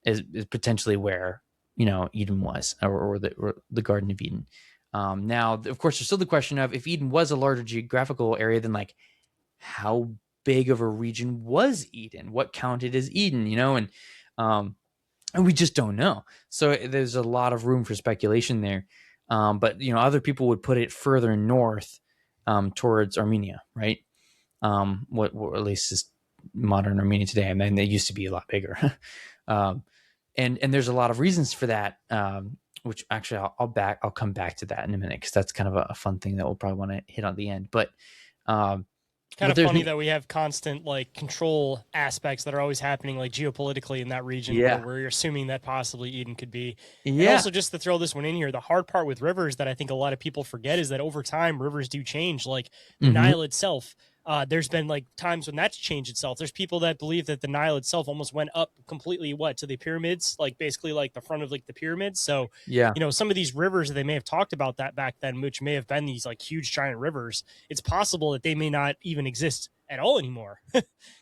Speaker 2: is potentially where, you know, Eden was, or the Garden of Eden. Now, of course, there's still the question of, if Eden was a larger geographical area, then like, how big of a region was Eden? What counted as Eden? You know, and we just don't know. So there's a lot of room for speculation there. But, you know, other people would put it further north towards Armenia, right? What at least is modern Armenia today. I mean, they used to be a lot bigger. And there's a lot of reasons for that, which actually I'll come back to that in a minute, because that's kind of a fun thing that we'll probably want to hit on the end. But
Speaker 1: kind of funny that we have constant like control aspects that are always happening like geopolitically in that region, where we're assuming that possibly Eden could be. And also, just to throw this one in here, the hard part with rivers that I think a lot of people forget is that over time rivers do change. Like the Nile itself, there's been like times when that's changed itself. There's people that believe that the Nile itself almost went up completely to the pyramids, like basically like the front of like the pyramids. So you know, some of these rivers that they may have talked about that back then, which may have been these like huge giant rivers, it's possible that they may not even exist at all anymore.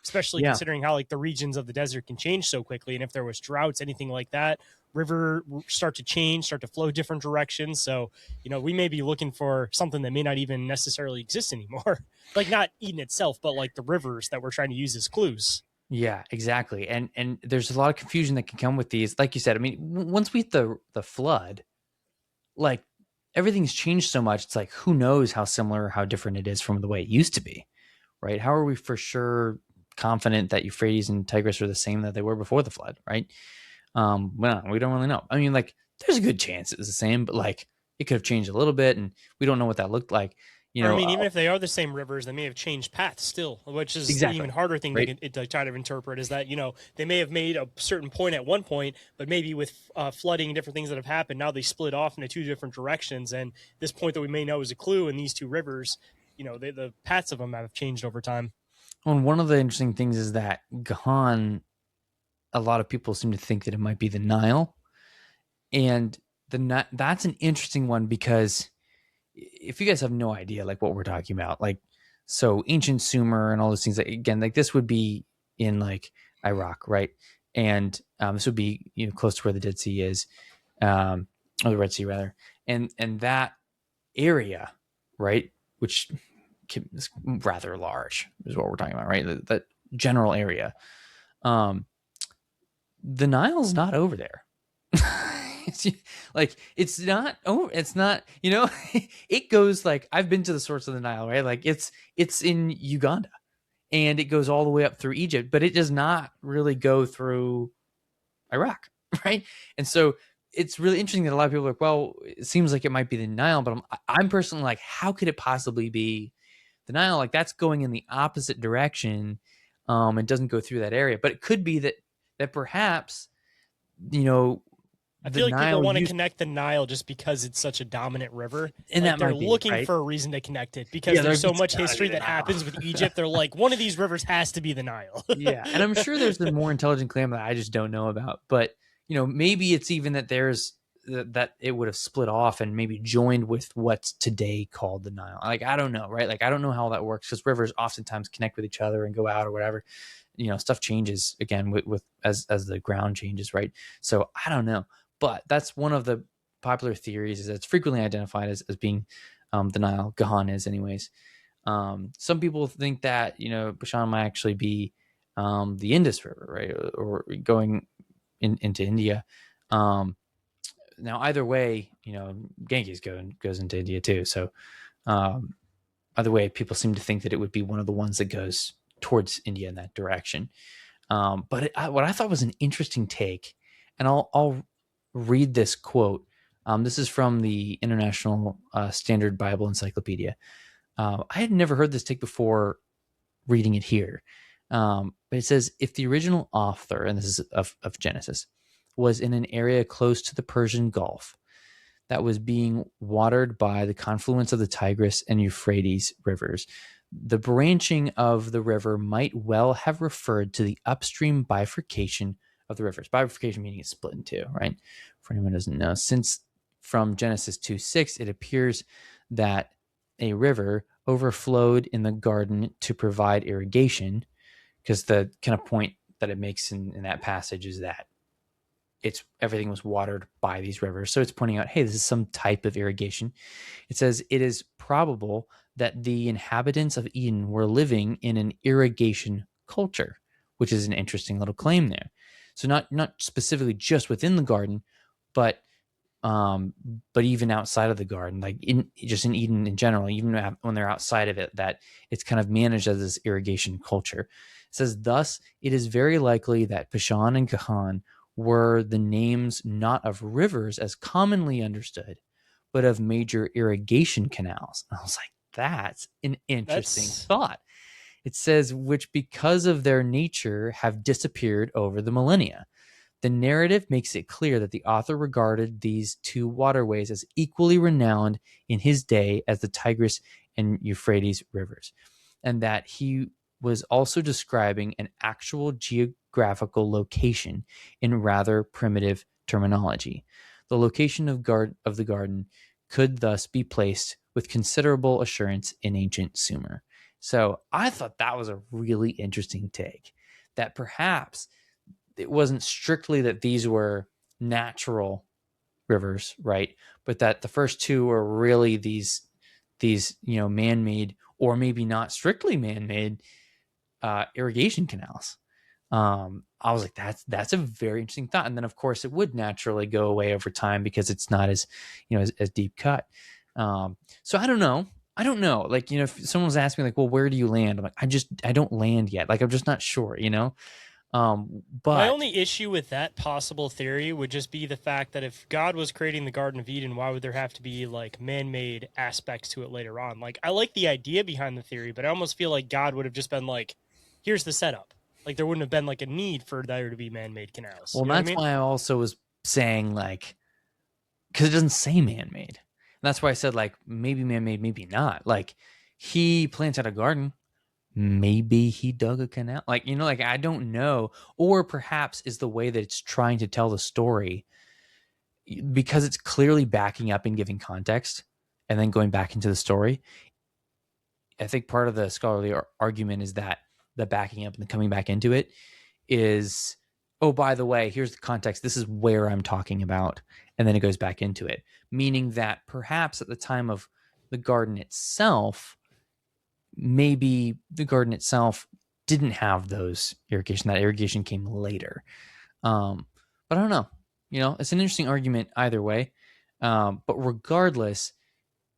Speaker 1: Especially considering how like the regions of the desert can change so quickly, and if there was droughts, anything like that, river start to change, start to flow different directions. So, we may be looking for something that may not even necessarily exist anymore. Like not Eden itself, but like the rivers that we're trying to use as clues.
Speaker 2: Yeah, exactly. And there's a lot of confusion that can come with these. Like you said, I mean, once we hit the flood, like everything's changed so much. It's like who knows how similar or how different it is from the way it used to be, right? How are we for sure confident that Euphrates and Tigris are the same that they were before the flood, right? Well, we don't really know. I mean, like, there's a good chance it was the same, but like, it could have changed a little bit, and we don't know what that looked like. You
Speaker 1: Or I
Speaker 2: know,
Speaker 1: mean, even if they are the same rivers, they may have changed paths still, which is the even
Speaker 2: exactly,
Speaker 1: harder thing
Speaker 2: right?
Speaker 1: to try to interpret. Is that they may have made a certain point at one point, but maybe with flooding and different things that have happened, now they split off into two different directions. And this point that we may know is a clue in these two rivers, the paths of them have changed over time.
Speaker 2: And one of the interesting things is that Gahan, a lot of people seem to think that it might be the Nile, and that's an interesting one because if you guys have no idea like what we're talking about, like so ancient Sumer and all those things, like, again, like this would be in like Iraq, right? And this would be close to where the Dead Sea is, or the Red Sea rather, and that area, right, which is rather large, is what we're talking about, right? That general area. The Nile's not over there. It's like it's not it goes like I've been to the source of the Nile, right? Like it's in Uganda and it goes all the way up through Egypt, but it does not really go through Iraq, right? And so it's really interesting that a lot of people are like, well, it seems like it might be the Nile, but I'm personally like, how could it possibly be the Nile? Like that's going in the opposite direction. It doesn't go through that area, but it could be that perhaps you know
Speaker 1: I
Speaker 2: the
Speaker 1: feel like people
Speaker 2: Nile
Speaker 1: want to
Speaker 2: used,
Speaker 1: connect the Nile just because it's such a dominant river.
Speaker 2: and
Speaker 1: Like
Speaker 2: that
Speaker 1: they're
Speaker 2: might be
Speaker 1: looking
Speaker 2: right.
Speaker 1: for a reason to connect it because
Speaker 2: Yeah,
Speaker 1: there's so
Speaker 2: it's
Speaker 1: much
Speaker 2: gotta be
Speaker 1: history
Speaker 2: the
Speaker 1: that
Speaker 2: Nile.
Speaker 1: happens with Egypt. They're like, one of these rivers has to be the Nile.
Speaker 2: Yeah, and I'm sure there's the more intelligent claim that I just don't know about. But maybe it's even that there's that it would have split off and maybe joined with what's today called the Nile. Like I don't know, right? Like I don't know how that works because rivers oftentimes connect with each other and go out or whatever. Stuff changes again with as the ground changes, right? So I don't know, but that's one of the popular theories is that it's frequently identified as being the Nile. Gahan is, anyways. Some people think that Bashan might actually be the Indus River, right, or going into India. Now, either way, Genghis goes into India too. So, either way, people seem to think that it would be one of the ones that goes towards India in that direction. But what I thought was an interesting take, and I'll read this quote. This is from the International Standard Bible Encyclopedia. I had never heard this take before reading it here. But it says, if the original author, and this is of Genesis, was in an area close to the Persian Gulf that was being watered by the confluence of the Tigris and Euphrates rivers, the branching of the river might well have referred to the upstream bifurcation of the rivers. Bifurcation meaning it's split in two, right? For anyone who doesn't know, since from Genesis 2:6, it appears that a river overflowed in the garden to provide irrigation, because the kind of point that it makes in that passage is that everything was watered by these rivers. So it's pointing out, hey, this is some type of irrigation. It says it is probable that the inhabitants of Eden were living in an irrigation culture, which is an interesting little claim there. So not specifically just within the garden, but even outside of the garden, like in Eden in general, even when they're outside of it, that it's kind of managed as this irrigation culture. It says, thus, it is very likely that Bashan and Gahan were the names not of rivers as commonly understood, but of major irrigation canals. And I was like, that's an interesting thought. It says, which because of their nature have disappeared over the millennia. The narrative makes it clear that the author regarded these two waterways as equally renowned in his day as the Tigris and Euphrates rivers, and that he was also describing an actual geographical location in rather primitive terminology. The location of the garden could thus be placed with considerable assurance in ancient Sumer. So I thought that was a really interesting take, that perhaps it wasn't strictly that these were natural rivers, right? But that the first two are really these man-made, or maybe not strictly man-made, irrigation canals. I was like, that's a very interesting thought. And then of course it would naturally go away over time because it's not as as deep cut. So I don't know. Like, if someone's asking me like, well, where do you land? I'm like, I don't land yet. Like, I'm just not sure,
Speaker 1: My
Speaker 2: But
Speaker 1: only issue with that possible theory would just be the fact that if God was creating the Garden of Eden, why would there have to be like man-made aspects to it later on? Like, I like the idea behind the theory, but I almost feel like God would have just been like, here's the setup. Like, there wouldn't have been like a need for there to be man-made canals.
Speaker 2: well,
Speaker 1: You know what I
Speaker 2: that's
Speaker 1: mean?
Speaker 2: why I also was saying, like, because it doesn't say man-made. And that's why I said, like, maybe man-made, maybe not. Like, he planted a garden. Maybe he dug a canal. Like, like, I don't know. Or perhaps is the way that it's trying to tell the story, because it's clearly backing up and giving context and then going back into the story. I think part of the scholarly argument is that the backing up and the coming back into it is, oh, by the way, here's the context. This is where I'm talking about. And then it goes back into it, meaning that perhaps at the time of the garden itself, maybe the garden itself didn't have those irrigation. That irrigation came later. But I don't know. It's an interesting argument either way. But regardless,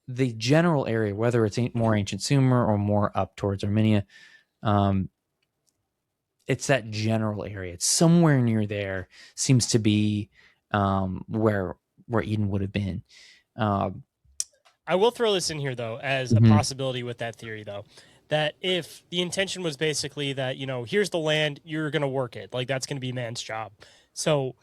Speaker 2: the general area, whether it's more ancient Sumer or more up towards Armenia, it's that general area. It's somewhere near there. Seems to be where Eden would have been.
Speaker 1: I will throw this in here though as a possibility with that theory though, that if the intention was basically that, here's the land, you're going to work it, like that's going to be man's job. So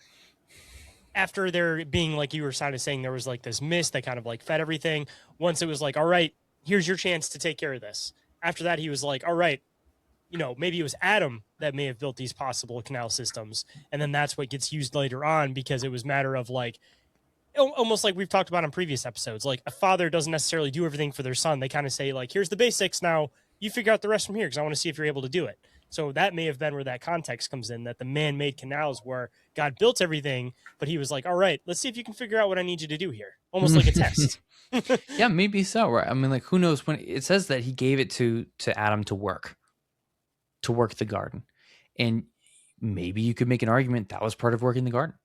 Speaker 1: after there being, like you were kind of saying, there was like this mist that kind of like fed everything. Once it was like, all right, here's your chance to take care of this. After that, he was like, all right, maybe it was Adam that may have built these possible canal systems. And then that's what gets used later on, because it was matter of like, almost like we've talked about in previous episodes, like a father doesn't necessarily do everything for their son. They kind of say like, here's the basics. Now you figure out the rest from here, because I want to see if you're able to do it. So that may have been where that context comes in, that the man-made canals where God built everything, but he was like, all right, let's see if you can figure out what I need you to do here. Almost like a test.
Speaker 2: Yeah, maybe so. Right. I mean, like, who knows when it says that he gave it to Adam to work the garden. And maybe you could make an argument that was part of working the garden.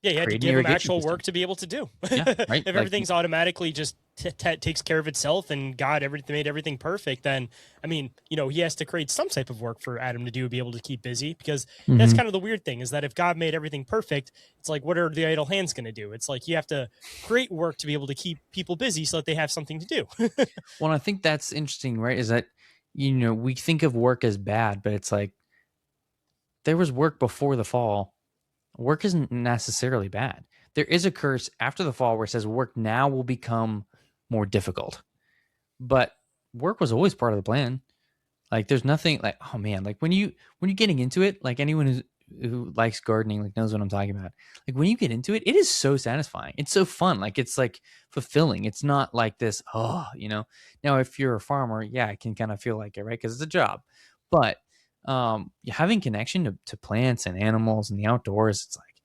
Speaker 1: Yeah, you had to give him actual work to be able to do.
Speaker 2: Yeah, right.
Speaker 1: If everything's automatically just takes care of itself and God made everything perfect, then, I mean, he has to create some type of work for Adam to do, be able to keep busy, because that's kind of the weird thing, is that if God made everything perfect, it's like, what are the idle hands going to do? It's like you have to create work to be able to keep people busy so that they have something to do.
Speaker 2: Well, I think that's interesting, right? Is that, we think of work as bad, but it's like there was work before the fall. Work isn't necessarily bad. There is a curse after the fall where it says work now will become more difficult. But work was always part of the plan. Like, there's nothing like, oh man, like when you're getting into it, like anyone who likes gardening like knows what I'm talking about. Like, when you get into it, it is so satisfying. It's so fun. Like, it's like fulfilling. It's not like this, Now, if you're a farmer, yeah, it can kind of feel like it, right? Because it's a job. But having connection to plants and animals and the outdoors, it's like,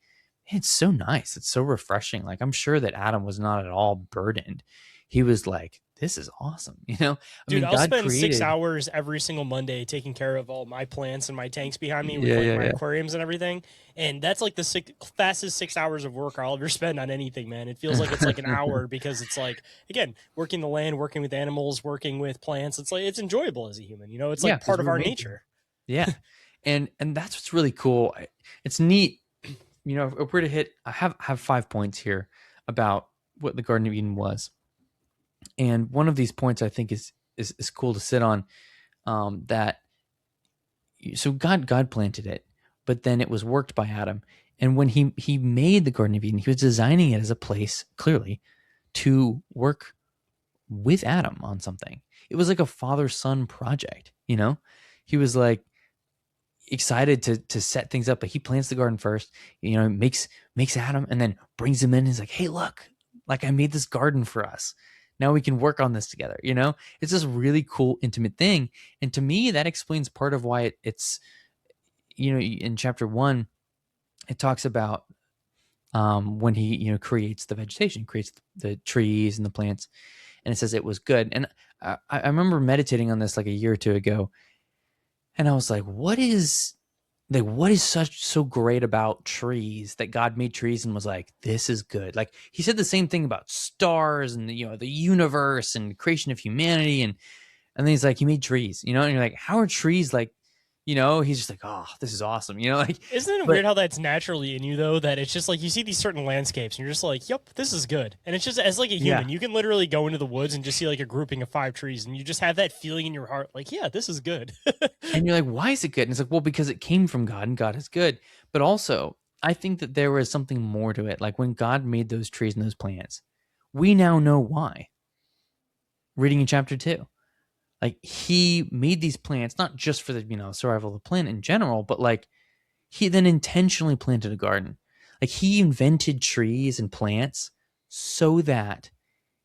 Speaker 2: it's so nice. It's so refreshing. Like, I'm sure that Adam was not at all burdened. He was like, this is awesome.
Speaker 1: Dude, I'll
Speaker 2: God
Speaker 1: spend 6
Speaker 2: created...
Speaker 1: hours every single Monday taking care of all my plants and my tanks behind me with my aquariums and everything. And that's like the fastest 6 hours of work I'll ever spend on anything, man. It feels like it's like an hour, because it's like, again, working the land, working with animals, working with plants. It's like, it's enjoyable as a human, it's like part of our nature.
Speaker 2: Yeah. And that's what's really cool. It's neat. If we're to hit, I have 5 points here about what the Garden of Eden was. And one of these points I think is cool to sit on. That so God planted it, but then it was worked by Adam. And when he made the Garden of Eden, he was designing it as a place, clearly, to work with Adam on something. It was like a father-son project. He was like excited to set things up, but he plants the garden first, makes Adam, and then brings him in. He's like, hey, look, like, I made this garden for us. Now we can work on this together. It's this really cool, intimate thing. And to me, that explains part of why it's, in chapter 1, it talks about when he creates the vegetation, creates the trees and the plants, and it says it was good. And I remember meditating on this like a year or two ago, and I was like, what is such so great about trees that God made trees and was like, this is good? Like he said the same thing about stars and the universe and creation of humanity, and then he's like, he made trees, and you're like, how are trees like, he's just like, oh, this is awesome, like,
Speaker 1: Isn't it
Speaker 2: but
Speaker 1: weird how that's naturally in you though? That it's just like you see these certain landscapes and you're just like, "Yep, this is good." And it's just as like a
Speaker 2: yeah.
Speaker 1: human, you can literally go into the woods and just see like a grouping of 5 trees, and you just have that feeling in your heart, like, "Yeah, this is good."
Speaker 2: And you're like, why is it good? And it's like, well, because it came from God and God is good. But also, I think that there was something more to it. Like when God made those trees and those plants, we now know why. Reading in chapter 2. Like he made these plants not just for the survival of the planet in general, but like he then intentionally planted a garden. Like he invented trees and plants so that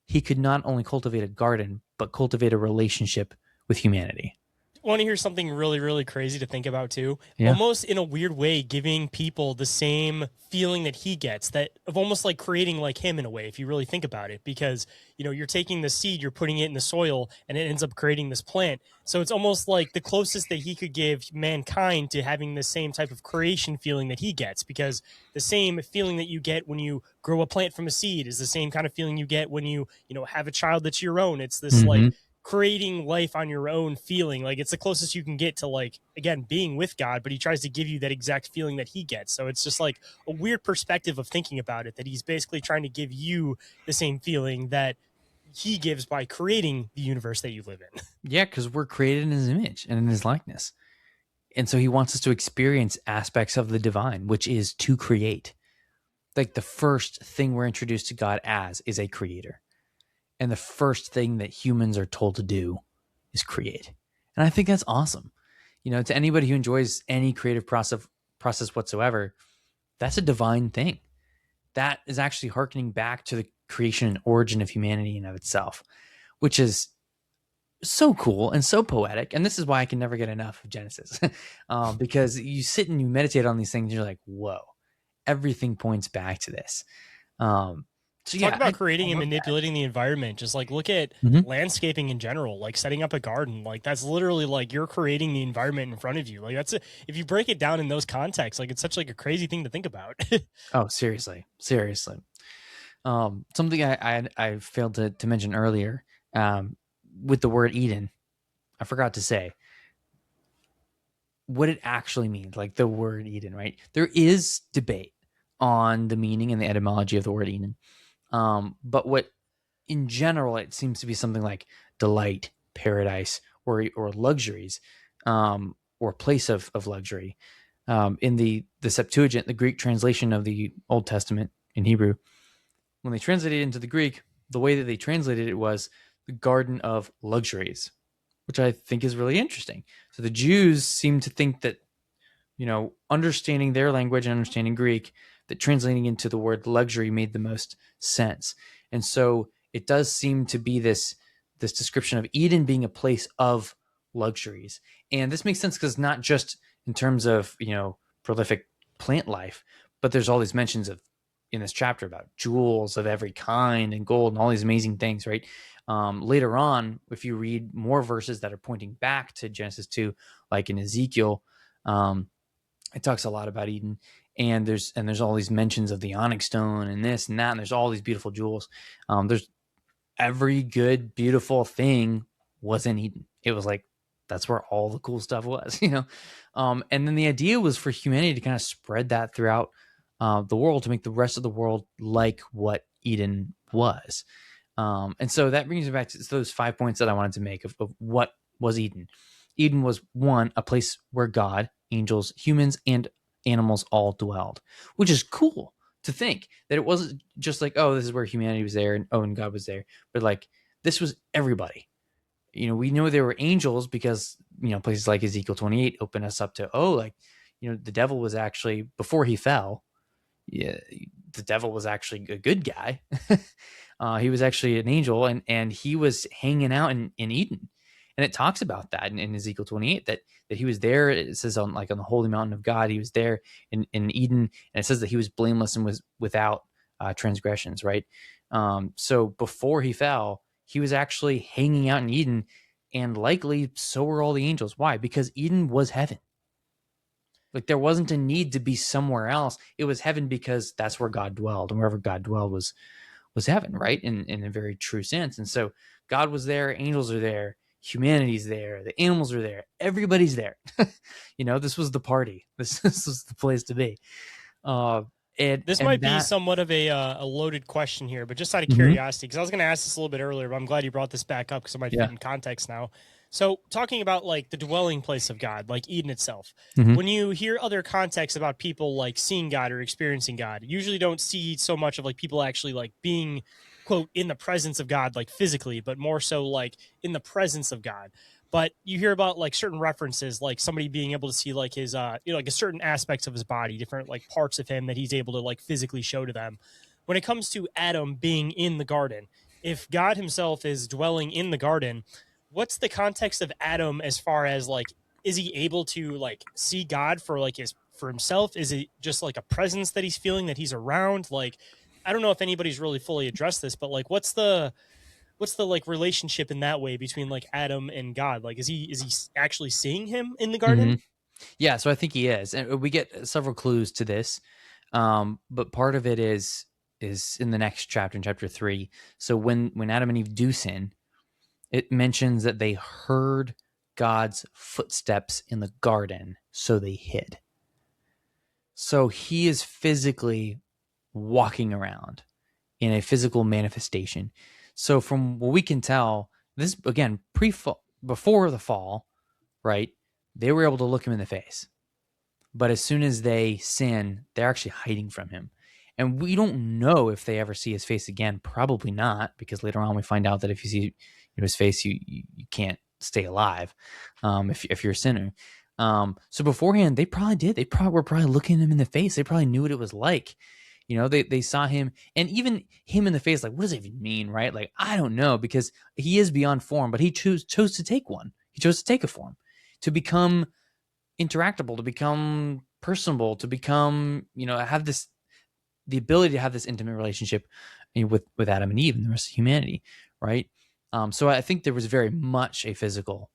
Speaker 2: he could not only cultivate a garden, but cultivate a relationship with humanity.
Speaker 1: Want to hear something really, really crazy to think about too?
Speaker 2: Yeah.
Speaker 1: Almost in a weird way, giving people the same feeling that he gets, that of almost like creating like him in a way, if you really think about it, because you're taking the seed, you're putting it in the soil, and it ends up creating this plant. So it's almost like the closest that he could give mankind to having the same type of creation feeling that he gets, because the same feeling that you get when you grow a plant from a seed is the same kind of feeling you get when you have a child that's your own. It's this like
Speaker 2: Mm-hmm.
Speaker 1: creating life on your own feeling. Like it's the closest you can get to like, again, being with God, but he tries to give you that exact feeling that he gets. So it's just like a weird perspective of thinking about it, that he's basically trying to give you the same feeling that he gives by creating the universe that you live in.
Speaker 2: Yeah, because we're created in his image and in his likeness. And so he wants us to experience aspects of the divine, which is to create. Like the first thing we're introduced to God as is a creator. And the first thing that humans are told to do is create. And I think that's awesome. To anybody who enjoys any creative process whatsoever, that's a divine thing. That is actually hearkening back to the creation and origin of humanity in of itself, which is so cool and so poetic. And this is why I can never get enough of Genesis, because you sit and you meditate on these things, and you're like, whoa, everything points back to this. So
Speaker 1: Talk
Speaker 2: yeah,
Speaker 1: about
Speaker 2: I
Speaker 1: creating and
Speaker 2: love that.
Speaker 1: manipulating the environment. Just like look at
Speaker 2: Mhm.
Speaker 1: landscaping in general, like setting up a garden. Like that's literally like you're creating the environment in front of you. Like if you break it down in those contexts, like it's such like a crazy thing to think about.
Speaker 2: Oh, seriously, seriously. Something I failed to mention earlier, with the word Eden, I forgot to say what it actually means, like the word Eden, right? There is debate on the meaning and the etymology of the word Eden. But what in general, it seems to be something like delight, paradise, or luxuries, or place of luxury. In the Septuagint, the Greek translation of the Old Testament in Hebrew, when they translated it into the Greek, the way that they translated it was the garden of luxuries, which I think is really interesting. So the Jews seem to think that, understanding their language and understanding Greek, that translating into the word luxury made the most sense. And so it does seem to be this description of Eden being a place of luxuries. And this makes sense because not just in terms of, prolific plant life, but there's all these mentions of in this chapter about jewels of every kind and gold and all these amazing things, right? Later on, if you read more verses that are pointing back to Genesis 2, like in Ezekiel, it talks a lot about Eden, and there's all these mentions of the onyx stone and this and that, and there's all these beautiful jewels. There's every good, beautiful thing was in Eden. It was like that's where all the cool stuff was, And then the idea was for humanity to kind of spread that throughout the world to make the rest of the world like what Eden was. And so that brings me back to those 5 points that I wanted to make of what was Eden. Eden was one, a place where God, angels, humans, and animals all dwelled, which is cool to think that it wasn't just like, oh, this is where humanity was there and God was there, but like this was everybody. We know there were angels because, places like Ezekiel 28 open us up to, like, the devil was actually, before he fell, yeah, the devil was actually a good guy. He was actually an angel, and he was hanging out in Eden. And it talks about that in Ezekiel 28, that that he was there. It says on the holy mountain of God, he was there in Eden, and it says that he was blameless and was without transgressions, right? So before he fell, he was actually hanging out in Eden, and likely so were all the angels. Why? Because Eden was heaven. Like there wasn't a need to be somewhere else. It was heaven because that's where God dwelled, and wherever God dwelled was heaven, right? In a very true sense. And so God was there, angels are there, humanity's there, the animals are there, everybody's there. This was the party. This was the place to be.
Speaker 1: This
Speaker 2: And
Speaker 1: might be
Speaker 2: that,
Speaker 1: somewhat of a loaded question here, but just out of
Speaker 2: Mhm.
Speaker 1: curiosity, because I was going to ask this a little bit earlier, but I'm glad you brought this back up because it might
Speaker 2: Yeah.
Speaker 1: fit in context now. So, talking about like the dwelling place of God, like Eden itself,
Speaker 2: Mhm.
Speaker 1: when you hear other contexts about people like seeing God or experiencing God, you usually don't see so much of like people actually like being, quote, in the presence of God, like physically, but more so like in the presence of God. But you hear about like certain references, like somebody being able to see like his like a certain aspects of his body, different like parts of him that he's able to like physically show to them. When it comes to Adam being in the garden, if God himself is dwelling in the garden, what's the context of Adam as far as like, is he able to like see God for like his for himself? Is it just like a presence that he's feeling, that he's around? Like, I don't know if anybody's really fully addressed this, but like what's the like relationship in that way between like Adam and God? Like, is he actually seeing him in the garden?
Speaker 2: Mhm. Yeah, so I think he is, and we get several clues to this. But part of it is in the next chapter, in chapter 3. So when Adam and Eve do sin, it mentions that they heard God's footsteps in the garden, so they hid. So he is physically walking around in a physical manifestation. So from what we can tell, this again before the fall, right? They were able to look him in the face. But as soon as they sin, they're actually hiding from him. And we don't know if they ever see his face again. Probably not, because later on we find out that if you see his face, you can't stay alive if you're a sinner. So beforehand, they probably did. They probably were probably looking him in the face. They probably knew what it was like. They saw him, and even him in the face. Like, what does it even mean, right? Like, I don't know, because he is beyond form, but he chose to take one. He chose to take a form, to become interactable, to become personable, to become, have the ability to have this intimate relationship with Adam and Eve and the rest of humanity, right? So I think there was very much a physical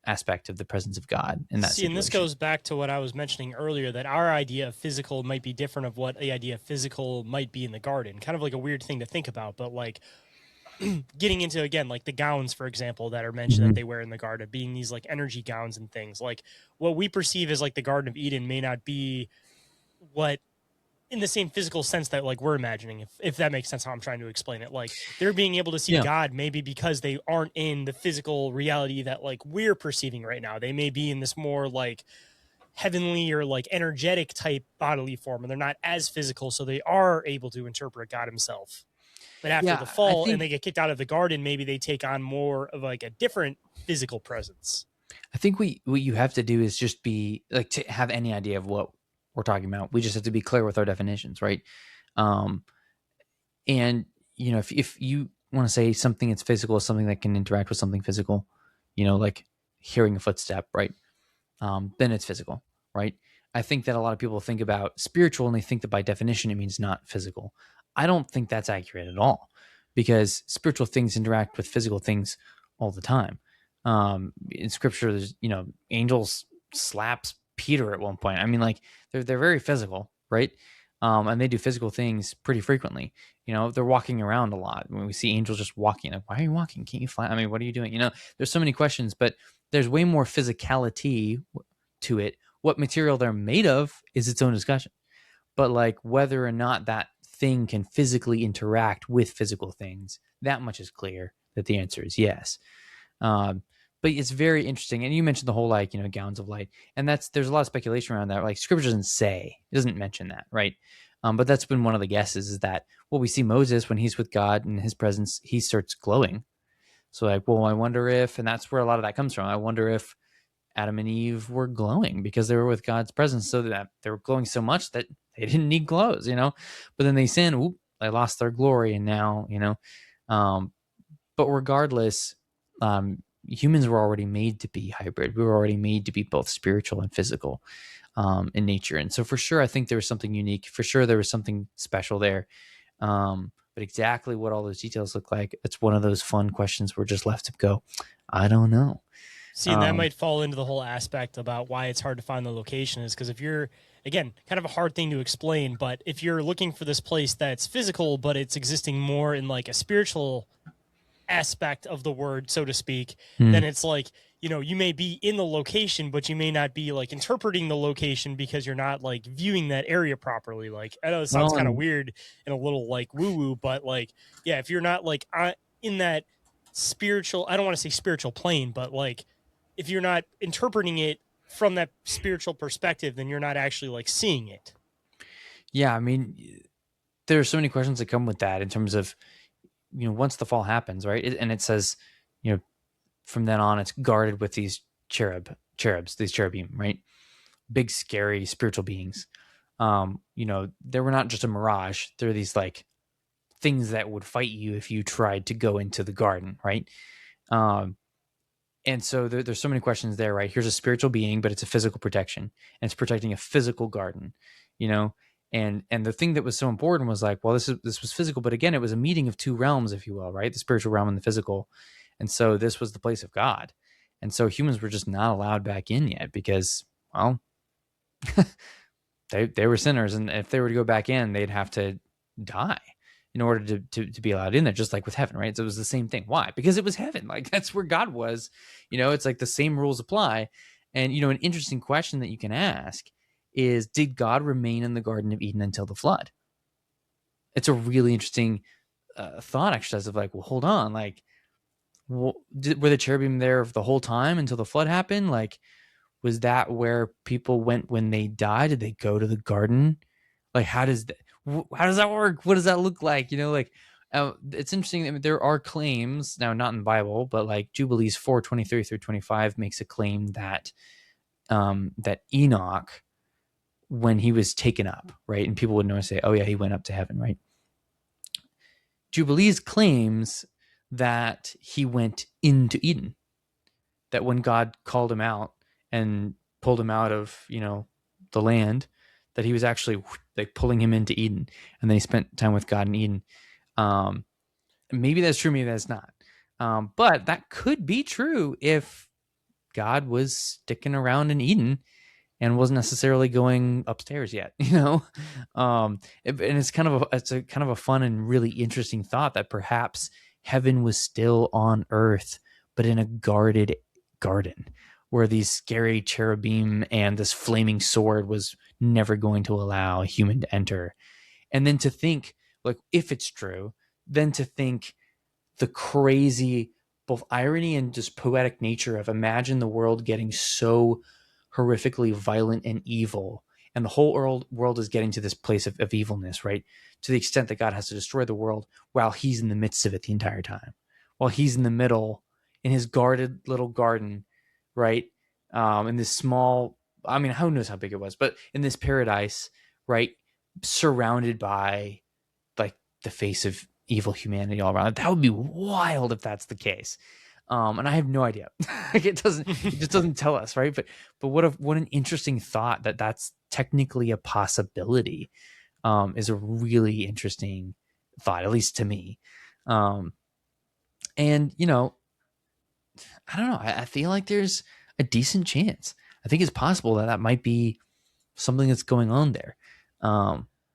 Speaker 2: aspect of the presence of God in that
Speaker 1: See, and this
Speaker 2: situation.
Speaker 1: goes back to what I was mentioning earlier, that our idea of physical might be different of what the idea of physical might be in the garden. Kind of like a weird thing to think about, but like getting into again like the gowns, for example, that are mentioned that
Speaker 2: Mhm.
Speaker 1: they wear in the garden, being these like energy gowns and things. Like what we perceive as like the Garden of Eden may not be what, in the same physical sense that like we're imagining, if that makes sense how I'm trying to explain it. Like they're being able to see
Speaker 2: Yeah.
Speaker 1: God maybe because they aren't in the physical reality that like we're perceiving right now. They may be in this more like heavenly or like energetic type bodily form, and they're not as physical, so they are able to interpret God himself. But after the
Speaker 2: Yeah, I
Speaker 1: fall and they
Speaker 2: think
Speaker 1: get kicked out of the garden, maybe they take on more of like a different physical presence.
Speaker 2: I think what you have to do is just be like, to have any idea of what we're talking about. We just have to be clear with our definitions, right? Um, and if you want to say something that's physical is something that can interact with something physical, like hearing a footstep, right? Then it's physical, right? I think that a lot of people think about spiritual and they think that by definition it means not physical. I don't think that's accurate at all, because spiritual things interact with physical things all the time. In scripture, there's, angels slaps Peter at one point. I mean, like, they're very physical, right? And they do physical things pretty frequently. They're walking around a lot. When we see angels just walking, like, why are you walking? Can't you fly? I mean, what are you doing? There's so many questions, but there's way more physicality to it. What material they're made of is its own discussion. But like, whether or not that thing can physically interact with physical things, that much is clear that the answer is yes. Um, but it's very interesting. And you mentioned the whole, like, gowns of light, and there's a lot of speculation around that. Like, scripture doesn't mention that, right? But that's been one of the guesses, is that, well, we see Moses when he's with God in his presence, he starts glowing. So like, well, I wonder if, and that's where a lot of that comes from. I wonder if Adam and Eve were glowing because they were with God's presence, so that they were glowing so much that they didn't need clothes, But then they sinned, they lost their glory, and now, Um, but regardless, humans were already made to be hybrid. We were already made to be both spiritual and physical in nature. And so for sure, I think there was something unique. For sure, there was something special there. But exactly what all those details look like, it's one of those fun questions we're just left to go, I don't know.
Speaker 1: See, and that might fall into the whole aspect about why it's hard to find the location is because if you're, again, kind of a hard thing to explain, but if you're looking for this place that's physical, but it's existing more in like a spiritual aspect of the word, so to speak, then it's like, you know, you may be in the location, but you may not be like interpreting the location because you're not like viewing that area properly. Like, I know it sounds kind of weird and a little like woo woo, but like, yeah, if you're not like in that spiritual, I don't want to say spiritual plane, but like, if you're not interpreting it from that spiritual perspective, then you're not actually like seeing it.
Speaker 2: Yeah, I mean, there are so many questions that come with that in terms of, you know, once the fall happens, right? And it says, you know, from then on, it's guarded with these cherubs, these cherubim, right? Big, scary spiritual beings. You know, they were not just a mirage. They're these like things that would fight you if you tried to go into the garden, right? And so there's so many questions there, right? Here's a spiritual being, but it's a physical protection, and it's protecting a physical garden, you know. And the thing that was so important was like, well, this was physical, but again, it was a meeting of two realms, if you will, right? The spiritual realm and the physical. And so this was the place of God. And so humans were just not allowed back in yet because, well, they were sinners, and if they were to go back in, they'd have to die in order to be allowed in there, just like with heaven, right? So it was the same thing. Why? Because it was heaven. Like, that's where God was. You know, it's like the same rules apply. And, you know, an interesting question that you can ask is, did God remain in the Garden of Eden until the flood? It's a really interesting thought exercise of like, well, hold on. Like, were the cherubim there the whole time until the flood happened? Like, was that where people went when they died? Did they go to the garden? Like, how does that work? What does that look like? You know, like, it's interesting. I mean, there are claims now, not in the Bible, but like Jubilees 4:23 through 25 makes a claim that that Enoch, when he was taken up, right, and people would know and say, oh yeah, he went up to heaven, right? Jubilees claims that he went into Eden, that when God called him out and pulled him out of, you know, the land, that he was actually like pulling him into Eden, and then he spent time with God in Eden. Maybe that's true, maybe that's not. But that could be true if God was sticking around in Eden and wasn't necessarily going upstairs yet, you know. And it's kind of a fun and really interesting thought that perhaps heaven was still on earth, but in a guarded garden where these scary cherubim and this flaming sword was never going to allow a human to enter. And then to think, like, if it's true, then to think the crazy both irony and just poetic nature of, imagine the world getting so horrifically violent and evil, and the whole world is getting to this place of evilness, right? To the extent that God has to destroy the world while he's in the midst of it the entire time, while he's in the middle in his guarded little garden, right? In this small, I mean, who knows how big it was, but in this paradise, right? Surrounded by like the face of evil humanity all around. That would be wild if that's the case. And I have no idea. Like, it just doesn't tell us, right? But what an interesting thought that that's technically a possibility. Is a really interesting thought, at least to me. And you know, I don't know. I feel like there's a decent chance. I think it's possible that might be something that's going on there.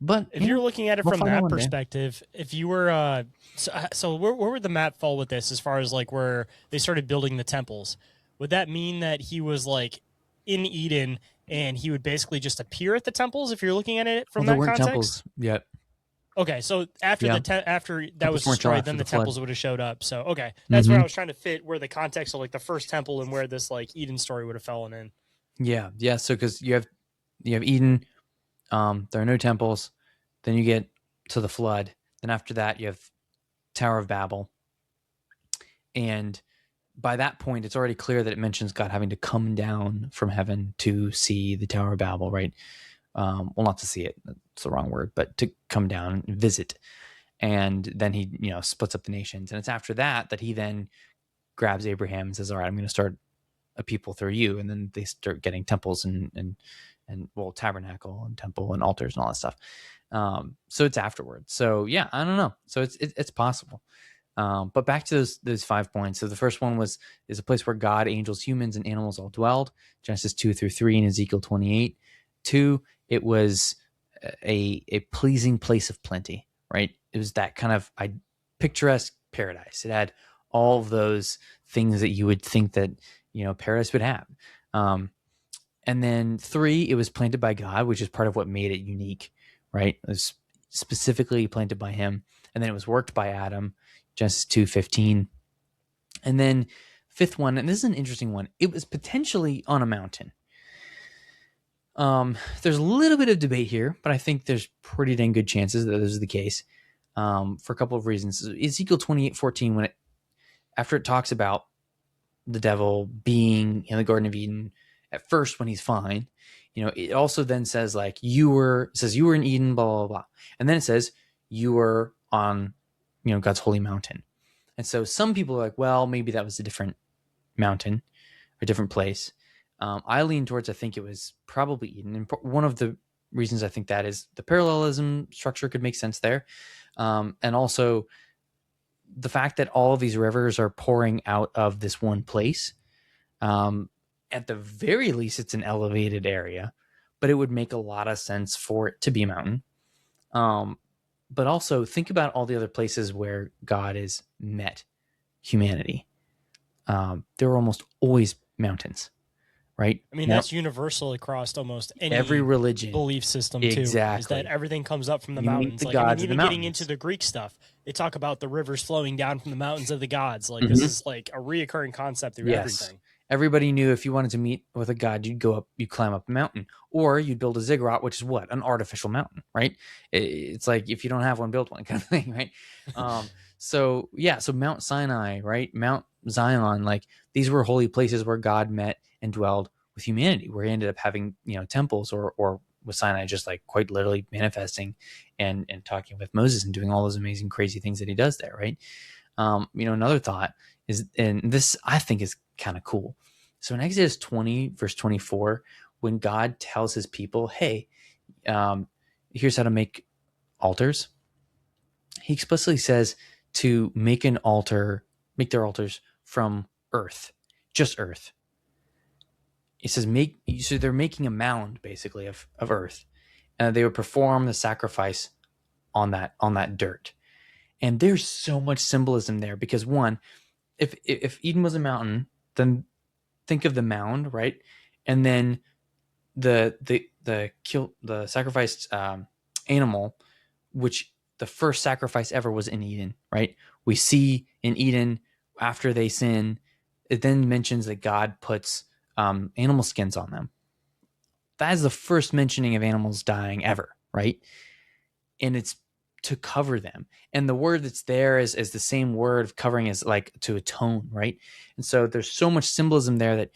Speaker 2: But
Speaker 1: if you're looking at it
Speaker 2: we'll
Speaker 1: from
Speaker 2: find out
Speaker 1: that
Speaker 2: one day.
Speaker 1: perspective, if you were, so where would the map fall with this as far as like where they started building the temples? Would that mean that he was like in Eden and he would basically just appear at the temples if you're looking at it from
Speaker 2: Well, there
Speaker 1: that
Speaker 2: weren't
Speaker 1: context?
Speaker 2: temples yet.
Speaker 1: Okay, so after
Speaker 2: Yeah.
Speaker 1: after that
Speaker 2: Temples
Speaker 1: was
Speaker 2: weren't till
Speaker 1: destroyed,
Speaker 2: after
Speaker 1: then
Speaker 2: the
Speaker 1: the
Speaker 2: flood.
Speaker 1: temples would have showed up. So okay, that's where I was trying to fit where the context of like the first temple and where this like Eden story would have fallen in.
Speaker 2: Yeah. So because you have Eden, there are no temples. Then you get to the flood. Then after that, you have Tower of Babel, and by that point, it's already clear that it mentions God having to come down from heaven to see the Tower of Babel, right? Well, not to see it, that's the wrong word, but to come down and visit. And then he, you know, splits up the nations. And it's after that that he then grabs Abraham and says, all right, I'm going to start a people through you. And then they start getting temples and well, tabernacle and temple and altars and all that stuff. So it's afterwards. So yeah, I don't know. So it's possible. But back to those 5 points. So the first one is a place where God, angels, humans, and animals all dwelled. Genesis 2-3 and Ezekiel 28. 2, it was a pleasing place of plenty, right? It was that kind of picturesque paradise. It had all of those things that you would think that, paradise would have. And then 3, it was planted by God, which is part of what made it unique, right? It was specifically planted by him. And then it was worked by Adam, Genesis 2:15. And then 5th one, and this is an interesting one, it was potentially on a mountain. There's a little bit of debate here, but I think there's pretty dang good chances that this is the case, for a couple of reasons. Ezekiel 28:14, after it talks about the devil being in the Garden of Eden, at first when he's fine, it also then says you were in Eden, blah, blah, blah. And then it says you were on, God's holy mountain. And so some people are like, well, maybe that was a different mountain, a different place. I lean towards, I think it was probably Eden. And one of the reasons I think that is the parallelism structure could make sense there. And also the fact that all of these rivers are pouring out of this one place. At the very least, it's an elevated area, but it would make a lot of sense for it to be a mountain. But also think about all the other places where God has met humanity. There were almost always mountains, right?
Speaker 1: I mean, that's universal across almost
Speaker 2: every religion
Speaker 1: belief system too.
Speaker 2: Exactly.
Speaker 1: Is that everything comes up from the
Speaker 2: You meet
Speaker 1: mountains.
Speaker 2: the gods in the
Speaker 1: getting
Speaker 2: mountains.
Speaker 1: into the Greek stuff, they talk about the rivers flowing down from the mountains of the gods.
Speaker 2: Mhm.
Speaker 1: This is like a reoccurring concept through everything.
Speaker 2: Everybody knew if you wanted to meet with a god, you'd go up, you climb up a mountain, or you'd build a ziggurat, which is what? An artificial mountain, right? It's like, if you don't have one, build one kind of thing, right? So Mount Sinai, right? Mount Zion, these were holy places where God met and dwelled with humanity, where he ended up having, temples, or with Sinai just quite literally manifesting and talking with Moses and doing all those amazing, crazy things that he does there, right? Another thought is, and this I think is kind of cool. So in Exodus 20, verse 24, when God tells his people, hey, here's how to make altars, he explicitly says to make their altars from earth, just earth. He says, so they're making a mound basically of earth, and they would perform the sacrifice on that dirt. And there's so much symbolism there, because one, if Eden was a mountain, then think of the mound, right? And then the sacrificed animal, which the first sacrifice ever was in Eden, right? We see in Eden, after they sin, it then mentions that God puts animal skins on them. That is the first mentioning of animals dying ever, right? And it's to cover them. And the word that's there is the same word of covering as to atone, right? And so there's so much symbolism there that,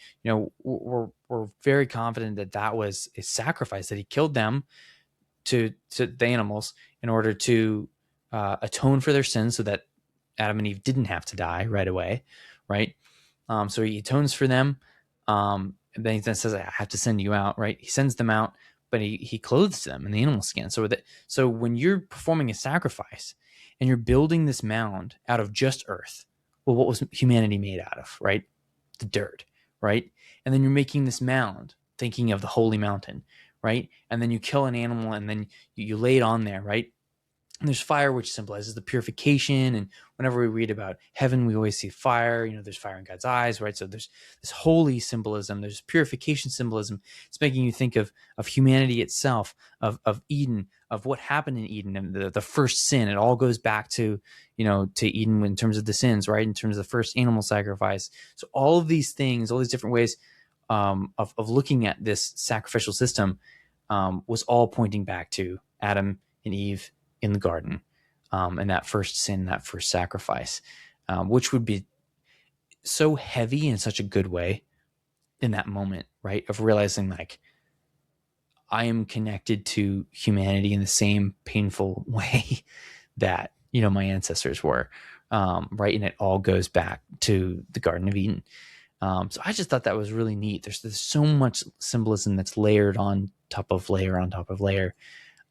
Speaker 2: we're very confident that was a sacrifice, that he killed them to the animals in order to atone for their sins, so that Adam and Eve didn't have to die right away, right? So he atones for them. And then he then says, I have to send you out, right? He sends them out, but he clothes them in the animal skin. So when you're performing a sacrifice and you're building this mound out of just earth, well, what was humanity made out of, right? The dirt, right? And then you're making this mound, thinking of the holy mountain, right? And then you kill an animal, and then you lay it on there, right? And there's fire, which symbolizes the purification. And whenever we read about heaven, we always see fire. There's fire in God's eyes, right? So there's this holy symbolism. There's purification symbolism. It's making you think of humanity itself, of Eden, of what happened in Eden, and the first sin. It all goes back to Eden in terms of the sins, right? In terms of the first animal sacrifice. So all of these things, all these different ways of looking at this sacrificial system was all pointing back to Adam and Eve in the garden, and that first sin, that first sacrifice, which would be so heavy in such a good way in that moment, right? Of realizing I am connected to humanity in the same painful way that, my ancestors were. right? And it all goes back to the Garden of Eden. So I just thought that was really neat. There's so much symbolism that's layered on top of layer on top of layer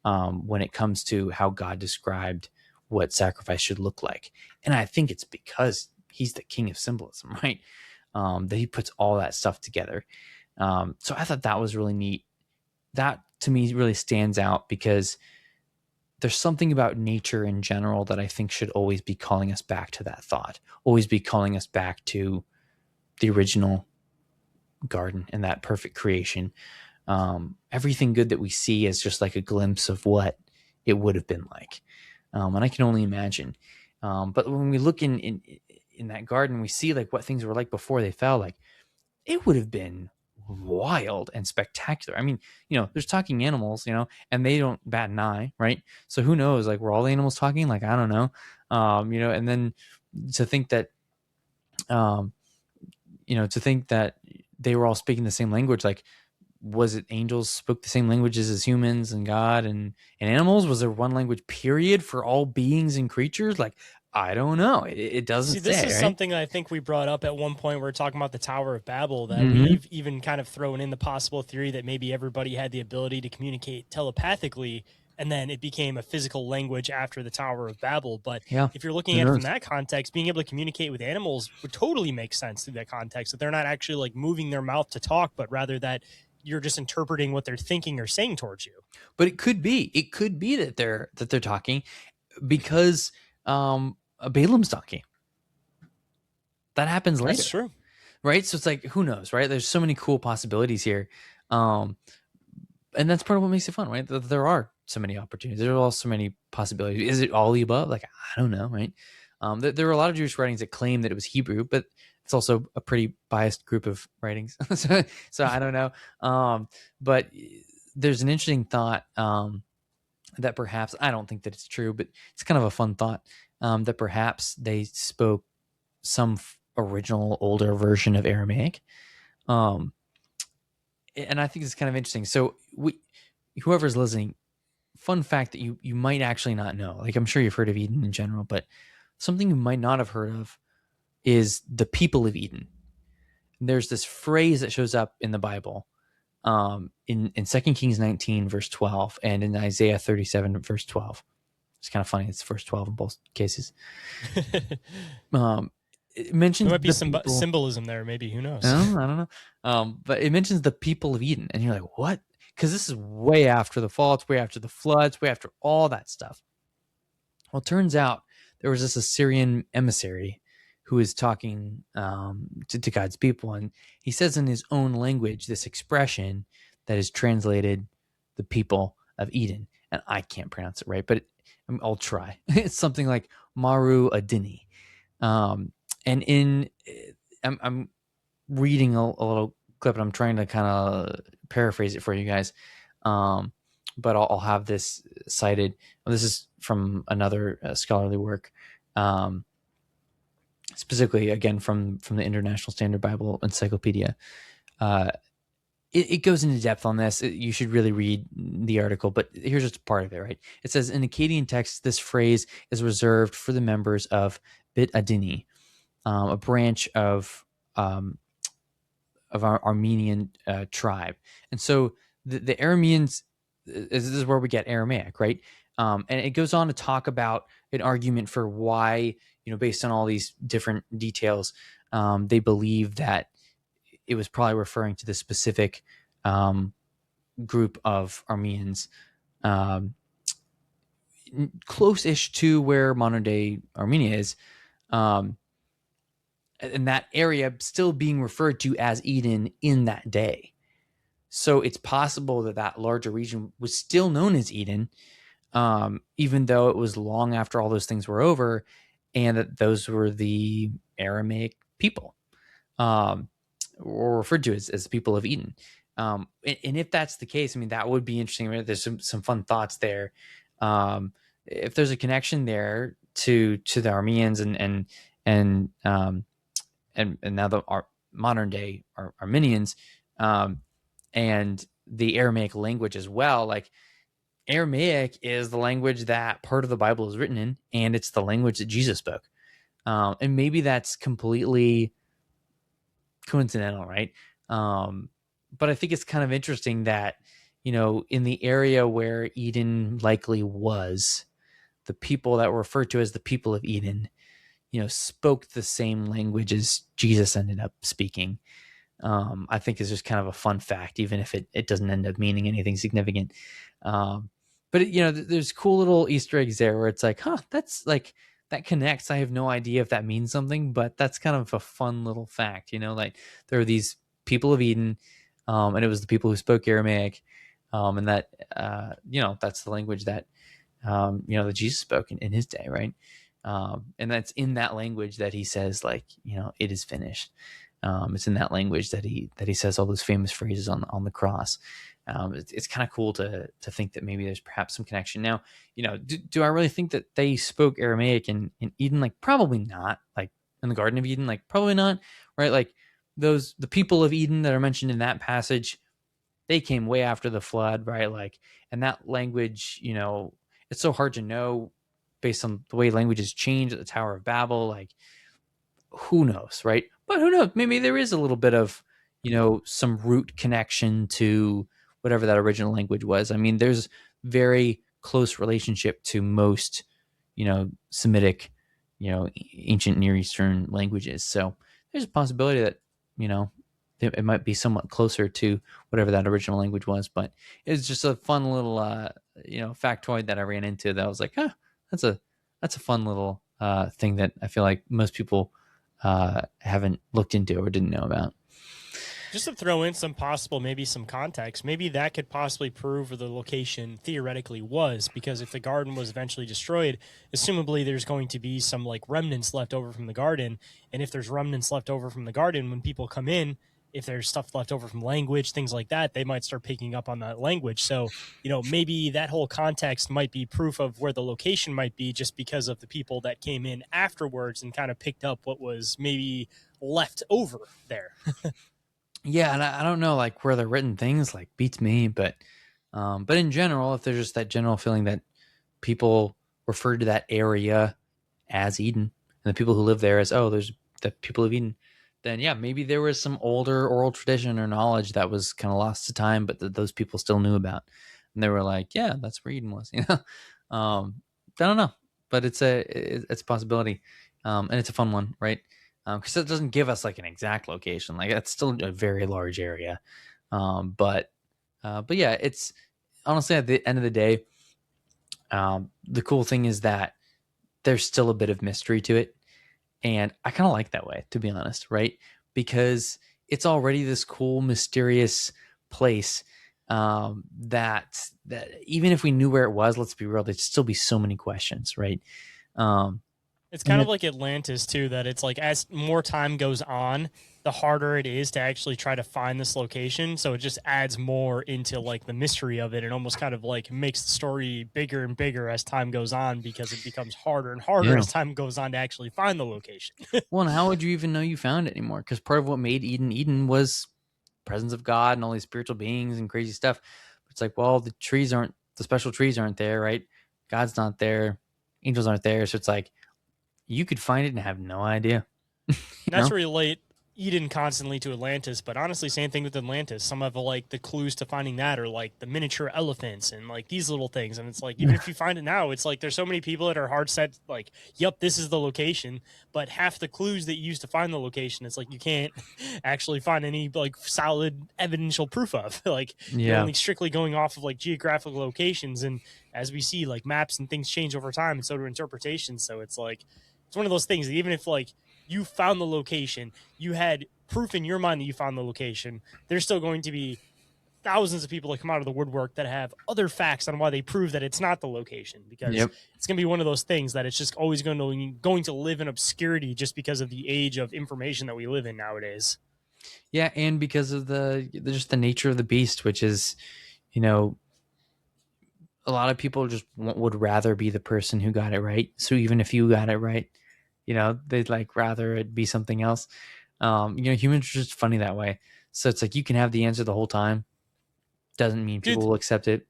Speaker 2: when it comes to how God described what sacrifice should look like. And I think it's because he's the king of symbolism, right? That he puts all that stuff together. So I thought that was really neat. That to me really stands out because there's something about nature in general that I think should always be calling us back to that thought, always be calling us back to the original garden and that perfect creation. Everything good that we see is just like a glimpse of what it would have been like. And I can only imagine. But when we look in that garden, we see like what things were like before they fell. Like it would have been wild and spectacular. I mean, there's talking animals, and they don't bat an eye, right? So who knows? Like, were all the animals talking? Like, I don't know. And then to think that, they were all speaking the same language, like, was it angels spoke the same languages as humans and God and animals? Was there one language period for all beings and creatures? Like, I don't know. It doesn't
Speaker 1: See, this
Speaker 2: say,
Speaker 1: is
Speaker 2: right?
Speaker 1: something that I think we brought up at one point. We were talking about the Tower of Babel, that
Speaker 2: Mhm.
Speaker 1: we've even kind of thrown in the possible theory that maybe everybody had the ability to communicate telepathically, and then it became a physical language after the Tower of Babel. But
Speaker 2: Yeah.
Speaker 1: if you're looking
Speaker 2: Who
Speaker 1: at it from
Speaker 2: knows?
Speaker 1: that context, being able to communicate with animals would totally make sense through that context, that they're not actually like moving their mouth to talk, but rather that you're just interpreting what they're thinking or saying towards you.
Speaker 2: But it could be that they're talking because Balaam's talking. That happens later.
Speaker 1: That's true.
Speaker 2: Right? So it's like, who knows, right? There's so many cool possibilities here. And that's part of what makes it fun, right? There are so many opportunities. There are also so many possibilities. Is it all the above? Like, I don't know, right? There are a lot of Jewish writings that claim that it was Hebrew, but it's also a pretty biased group of writings. so I don't know. But there's an interesting thought that perhaps, I don't think that it's true, but it's kind of a fun thought, that perhaps they spoke some original older version of Aramaic. And I think it's kind of interesting. So whoever's listening, fun fact that you might actually not know, like I'm sure you've heard of Eden in general, but something you might not have heard of is the people of Eden. And there's this phrase that shows up in the Bible, in 2 Kings 19 verse 12 and in Isaiah 37 verse 12. It's kind of funny. It's verse 12 in both cases. It mentions
Speaker 1: There might be
Speaker 2: the
Speaker 1: some
Speaker 2: people.
Speaker 1: symbolism there, maybe. Who knows?
Speaker 2: I don't know. But it mentions the people of Eden, and you're like, what? Because this is way after the fall. It's way after the floods, way after all that stuff. Well, it turns out there was this Assyrian emissary who is talking to God's people, and he says in his own language this expression that is translated the people of Eden. And I can't pronounce it right, but I'll try. It's something like Maru Adini. And I'm reading a little clip, and I'm trying to kind of paraphrase it for you guys. But I'll have this cited. This is from another scholarly work, specifically again from the International Standard Bible Encyclopedia. It goes into depth on this. You should really read the article, but here's just a part of it, right? It says, in Akkadian text, this phrase is reserved for the members of Bit Adini, a branch of our Armenian tribe. And so the Arameans, this is where we get Aramaic, right? And it goes on to talk about an argument for why, based on all these different details, they believe that it was probably referring to the specific group of Armenians, close-ish to where modern-day Armenia is, and that area still being referred to as Eden in that day. So it's possible that that larger region was still known as Eden, even though it was long after all those things were over, and that those were the Aramaic people, or referred to as the people of Eden. And if that's the case, I mean, that would be interesting. Right? There's some fun thoughts there. If there's a connection there to the Armenians and now our modern day Armenians, and the Aramaic language as well. Like, Aramaic is the language that part of the Bible is written in, and it's the language that Jesus spoke. And maybe that's completely coincidental, right? But I think it's kind of interesting that, in the area where Eden likely was, the people that were referred to as the people of Eden, spoke the same language as Jesus ended up speaking. I think is just kind of a fun fact, even if it doesn't end up meaning anything significant. But there's cool little Easter eggs there where it's like, huh, that's like that connects. I have no idea if that means something, but that's kind of a fun little fact. Like there are these people of Eden, and it was the people who spoke Aramaic, and that that's the language that that Jesus spoke in his day, right? And that's in that language that he says, like, it is finished. It's in that language that he says all those famous phrases on the cross. It's kind of cool to think that maybe there's perhaps some connection. Now, do I really think that they spoke Aramaic in Eden? Like, probably not. Like in the Garden of Eden, like probably not, right? Like the people of Eden that are mentioned in that passage, they came way after the flood, right? Like, and that language, it's so hard to know based on the way languages change at the Tower of Babel. Like, who knows, right? But who knows? Maybe there is a little bit of, some root connection to whatever that original language was. I mean, there's very close relationship to most, Semitic, ancient Near Eastern languages. So there's a possibility that, it might be somewhat closer to whatever that original language was. But it's just a fun little, factoid that I ran into that I was like, that's a fun little thing that I feel like most people haven't looked into or didn't know about.
Speaker 1: Just to throw in some possible, maybe some context, maybe that could possibly prove where the location theoretically was, because if the garden was eventually destroyed, assumably there's going to be some like remnants left over from the garden. And if there's remnants left over from the garden, when people come in, if there's stuff left over from language, things like that, they might start picking up on that language. So, maybe that whole context might be proof of where the location might be, just because of the people that came in afterwards and kind of picked up what was maybe left over there.
Speaker 2: Yeah, and I don't know like where the written things like beats me, but in general, if there's just that general feeling that people refer to that area as Eden and the people who live there as, oh, there's the people of Eden, then yeah, maybe there was some older oral tradition or knowledge that was kind of lost to time, but that those people still knew about, and they were like, yeah, that's where Eden was. I don't know, but it's a possibility, and it's a fun one, right? Because it doesn't give us like an exact location. Like that's still a very large area, but yeah, it's honestly at the end of the day, the cool thing is that there's still a bit of mystery to it, and I kind of like that way, to be honest, right? Because it's already this cool, mysterious place that even if we knew where it was, let's be real, there'd still be so many questions, right?
Speaker 1: It's kind of like Atlantis too, that it's like as more time goes on, the harder it is to actually try to find this location. So it just adds more into like the mystery of it, and almost kind of like makes the story bigger and bigger as time goes on, because it becomes harder and harder
Speaker 2: Yeah.
Speaker 1: as time goes on to actually find the location.
Speaker 2: Well, and how would you even know you found it anymore? Because part of what made Eden was presence of God and all these spiritual beings and crazy stuff. But it's like, well, the special trees aren't there, right? God's not there, angels aren't there. So it's like you could find it and have no idea.
Speaker 1: Not to relate Eden constantly to Atlantis, but honestly, same thing with Atlantis. Some of like the clues to finding that are like the miniature elephants and like these little things. And it's like, even if you find it now, it's like there's so many people that are hard set, like, yep, this is the location. But half the clues that you use to find the location, it's like you can't actually find any like solid evidential proof of. Like, you're only strictly going off of like geographical locations. And as we see, like maps and things change over time, and so do interpretations. So it's like, it's one of those things that even if like you found the location, you had proof in your mind that you found the location, there's still going to be thousands of people that come out of the woodwork that have other facts on why they prove that it's not the location, because it's going to be one of those things that it's just always going to live in obscurity, just because of the age of information that we live in nowadays.
Speaker 2: Yeah, and because of just the nature of the beast, which is, a lot of people just would rather be the person who got it right. So even if you got it right, they'd like rather it be something else. Humans are just funny that way. So it's like you can have the answer the whole time. Doesn't mean people will accept it.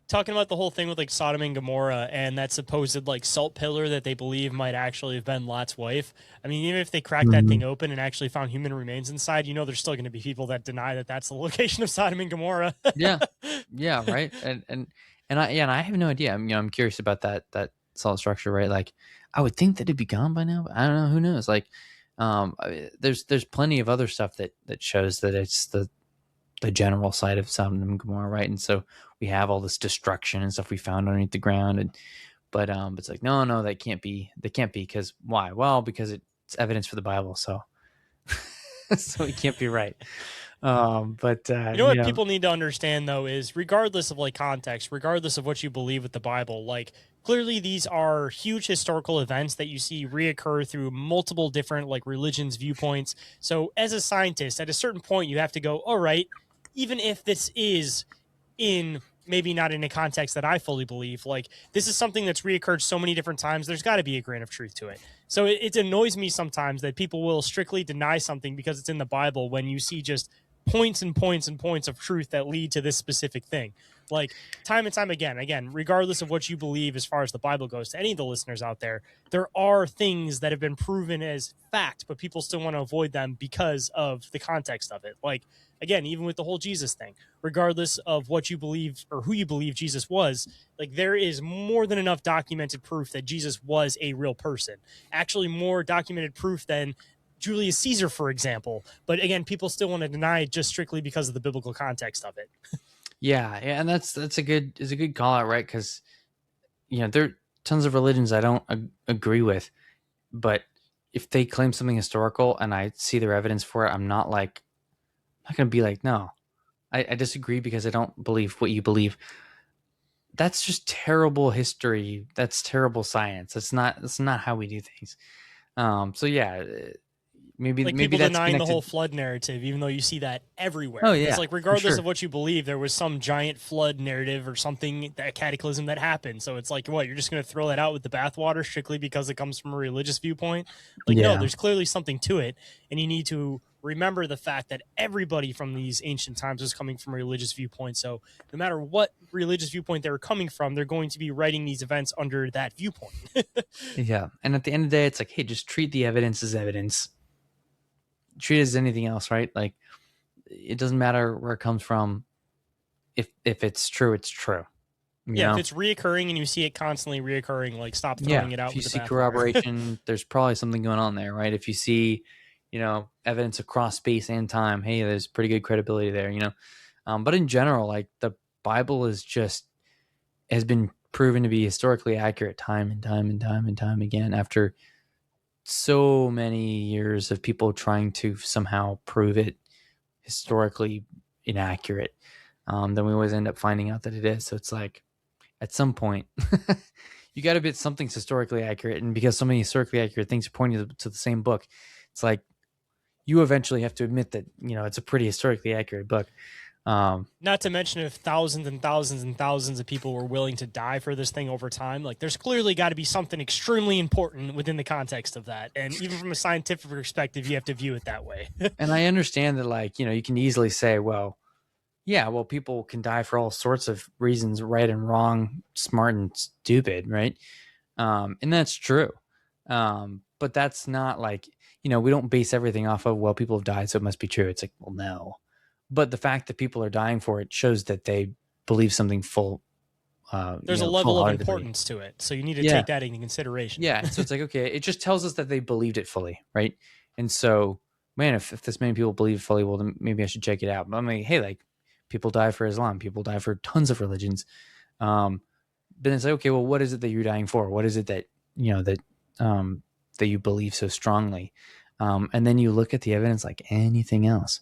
Speaker 1: talking about the whole thing with like Sodom and Gomorrah and that supposed like salt pillar that they believe might actually have been Lot's wife. I mean, even if they cracked that
Speaker 2: Mhm.
Speaker 1: thing open and actually found human remains inside, there's still going to be people that deny that that's the location of Sodom and Gomorrah.
Speaker 2: Yeah, yeah, right. And I have no idea. I'm curious about that salt structure, right? Like, I would think that it'd be gone by now. But I don't know. Who knows? Like, there's plenty of other stuff that shows that it's the general site of Sodom and Gomorrah, right? And so we have all this destruction and stuff we found underneath the ground, and but it's like no, that can't be. That can't be because why? Well, because it's evidence for the Bible, so so it can't be right. But
Speaker 1: You know what people need to understand though is regardless of like context, regardless of what you believe with the Bible, like clearly these are huge historical events that you see reoccur through multiple different like religions viewpoints. So as a scientist, at a certain point you have to go, all right, even if this is in maybe not in a context that I fully believe, like this is something that's reoccurred so many different times, there's got to be a grain of truth to it. So it annoys me sometimes that people will strictly deny something because it's in the Bible when you see just points and points and points of truth that lead to this specific thing. Like time and time again, regardless of what you believe as far as the Bible goes, to any of the listeners out there are things that have been proven as fact, but people still want to avoid them because of the context of it. Like, again, even with the whole Jesus thing, regardless of what you believe or who you believe Jesus was, like there is more than enough documented proof that Jesus was a real person. Actually, more documented proof than Julius Caesar, for example. But again, people still want to deny it just strictly because of the biblical context of it.
Speaker 2: yeah, and that's a good call out, right? Because there are tons of religions I don't agree with, but if they claim something historical and I see their evidence for it, I'm not gonna be like, no, I disagree because I don't believe what you believe. That's just terrible history. That's terrible science. That's not how we do things. So yeah, maybe
Speaker 1: Like
Speaker 2: maybe
Speaker 1: people
Speaker 2: that's
Speaker 1: denying the whole
Speaker 2: connected.
Speaker 1: flood narrative, even though you see that
Speaker 2: Oh
Speaker 1: everywhere. It's
Speaker 2: yeah,
Speaker 1: like
Speaker 2: for
Speaker 1: regardless
Speaker 2: sure.
Speaker 1: of what you believe, there was some giant flood narrative or something, that cataclysm that happened. So it's like, what, you're just going to throw that out with the bathwater strictly because it comes from a religious viewpoint? Like, no,
Speaker 2: Yeah.
Speaker 1: there's clearly something to it, and you need to remember the fact that everybody from these ancient times was coming from a religious viewpoint. So no matter what religious viewpoint they were coming from, they're going to be writing these events under that viewpoint.
Speaker 2: Yeah. And at the end of the day, it's like, hey, just treat the evidence as evidence. Treat it as anything else, right? Like, it doesn't matter where it comes from. If it's true, it's true. You
Speaker 1: Yeah, if
Speaker 2: know?
Speaker 1: it's reoccurring and you see it constantly reoccurring, like stop
Speaker 2: Yeah.
Speaker 1: throwing it out
Speaker 2: If you
Speaker 1: with the
Speaker 2: see
Speaker 1: bathwater.
Speaker 2: corroboration, there's probably something going on there, right? If you see, evidence across space and time, hey, there's pretty good credibility there. But in general, like the Bible is just has been proven to be historically accurate time and time and time and time again after so many years of people trying to somehow prove it historically inaccurate. Then we always end up finding out that it is. So it's like at some point, you got to be something's historically accurate. And because so many historically accurate things are pointing to the same book, it's like you eventually have to admit that, it's a pretty historically accurate book.
Speaker 1: Not to mention if thousands and thousands and thousands of people were willing to die for this thing over time, like there's clearly got to be something extremely important within the context of that. And even from a scientific perspective, you have to view it that way.
Speaker 2: And I understand that, like, you can easily say, well, yeah, well, people can die for all sorts of reasons, right and wrong, smart and stupid, right? And that's true. But that's not like, we don't base everything off of, well, people have died, so it must be true. It's like, well, no. But the fact that people are dying for it shows that they believe something
Speaker 1: There's a
Speaker 2: full
Speaker 1: level of
Speaker 2: heartedly.
Speaker 1: importance to it. So you need to
Speaker 2: Yeah.
Speaker 1: take that into consideration.
Speaker 2: Yeah. And so it's like, okay, it just tells us that they believed it fully, right? And so, man, if this many people believe it fully, well, then maybe I should check it out. But I'm like, hey, like, people die for Islam, people die for tons of religions. Then it's like, okay, well, what is it that you're dying for? What is it that that you believe so strongly? And then you look at the evidence like anything else.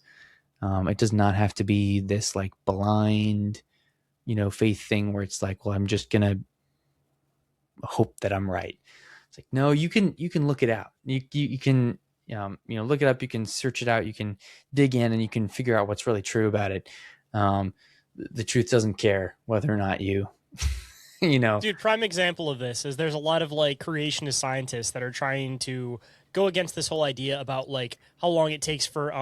Speaker 2: It does not have to be this like blind, faith thing where it's like, well, I'm just gonna hope that I'm right. It's like, no, you can look it out. You can look it up. You can search it out. You can dig in and you can figure out what's really true about it. The truth doesn't care whether or not you
Speaker 1: Dude, prime example of this is there's a lot of like creationist scientists that are trying to go against this whole idea about like how long it takes for